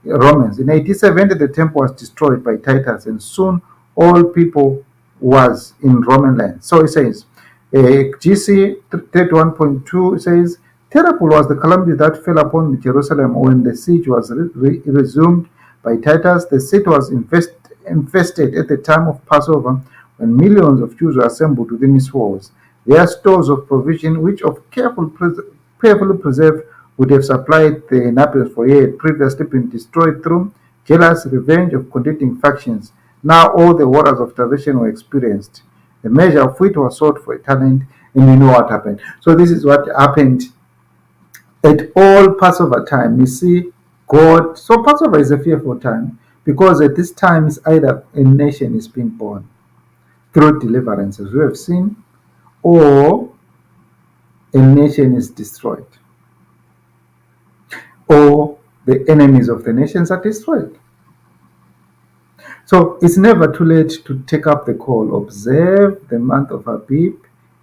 Speaker 1: In AD 70, the temple was destroyed by Titus, and soon all people was in Roman land. So it says, GC 31.2 says, terrible was the calamity that fell upon Jerusalem when the siege was resumed by Titus. The city was infested at the time of Passover, when millions of Jews were assembled within its walls. Their stores of provision, which of carefully preserved, would have supplied the inhabitants for years, had previously been destroyed through jealous revenge of contending factions. Now all the horrors of starvation were experienced. The measure of wheat was sold for a talent, and you know what happened. So this is what happened at all Passover time. You see, God. So Passover is a fearful time, because at this time is either a nation is being born through deliverance, as we have seen, or a nation is destroyed, or the enemies of the nations are destroyed. So it's never too late to take up the call. Observe the month of Abib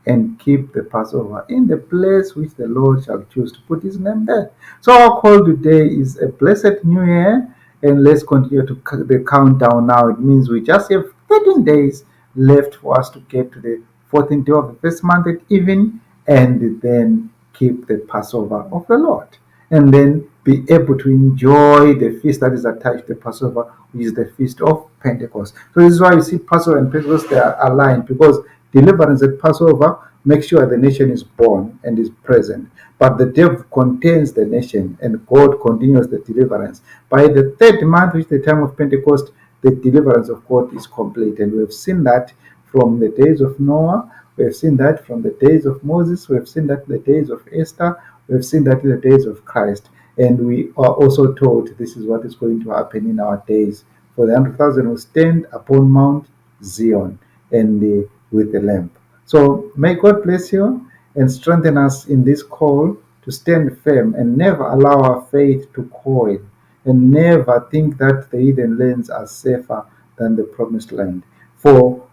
Speaker 1: and keep the Passover in the place which the Lord shall choose to put his name there. So our call today is a blessed new year, and let's continue to the countdown now. It means we just have 13 days left for us to get to the 14th day of the first month at even, and then keep the Passover of the Lord, and then be able to enjoy the feast that is attached to Passover, which is the feast of Pentecost. So this is why you see Passover and Pentecost, they are aligned, because deliverance at Passover makes sure the nation is born and is present. But the devil contains the nation, and God continues the deliverance. By the third month, which is the time of Pentecost, the deliverance of God is complete. And we have seen that from the days of Noah, we have seen that from the days of Moses, we have seen that in the days of Esther, we have seen that in the days of Christ. And we are also told this is what is going to happen in our days. For the 100,000 will stand upon Mount Zion and with the Lamb. So may God bless you and strengthen us in this call to stand firm and never allow our faith to coil, and never think that the hidden lands are safer than the promised land. For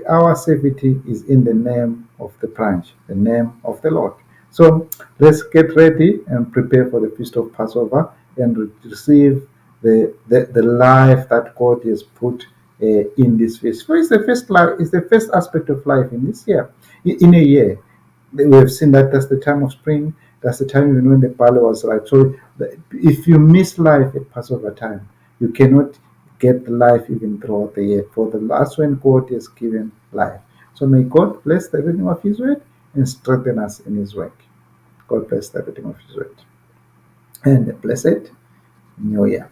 Speaker 1: our safety is in the name of the branch, the name of the Lord. So let's get ready and prepare for the feast of Passover and receive the life that God has put in this feast. So it's the first life, it's the first aspect of life in this year, in a year. We have seen that that's the time of spring, that's the time even when the barley was ripe. So if you miss life at Passover time, you cannot get life even throughout the year. For the last when God has given life. So may God bless the reading of his word and strengthen us in his work. God bless the reading of his word. And a blessed New Year.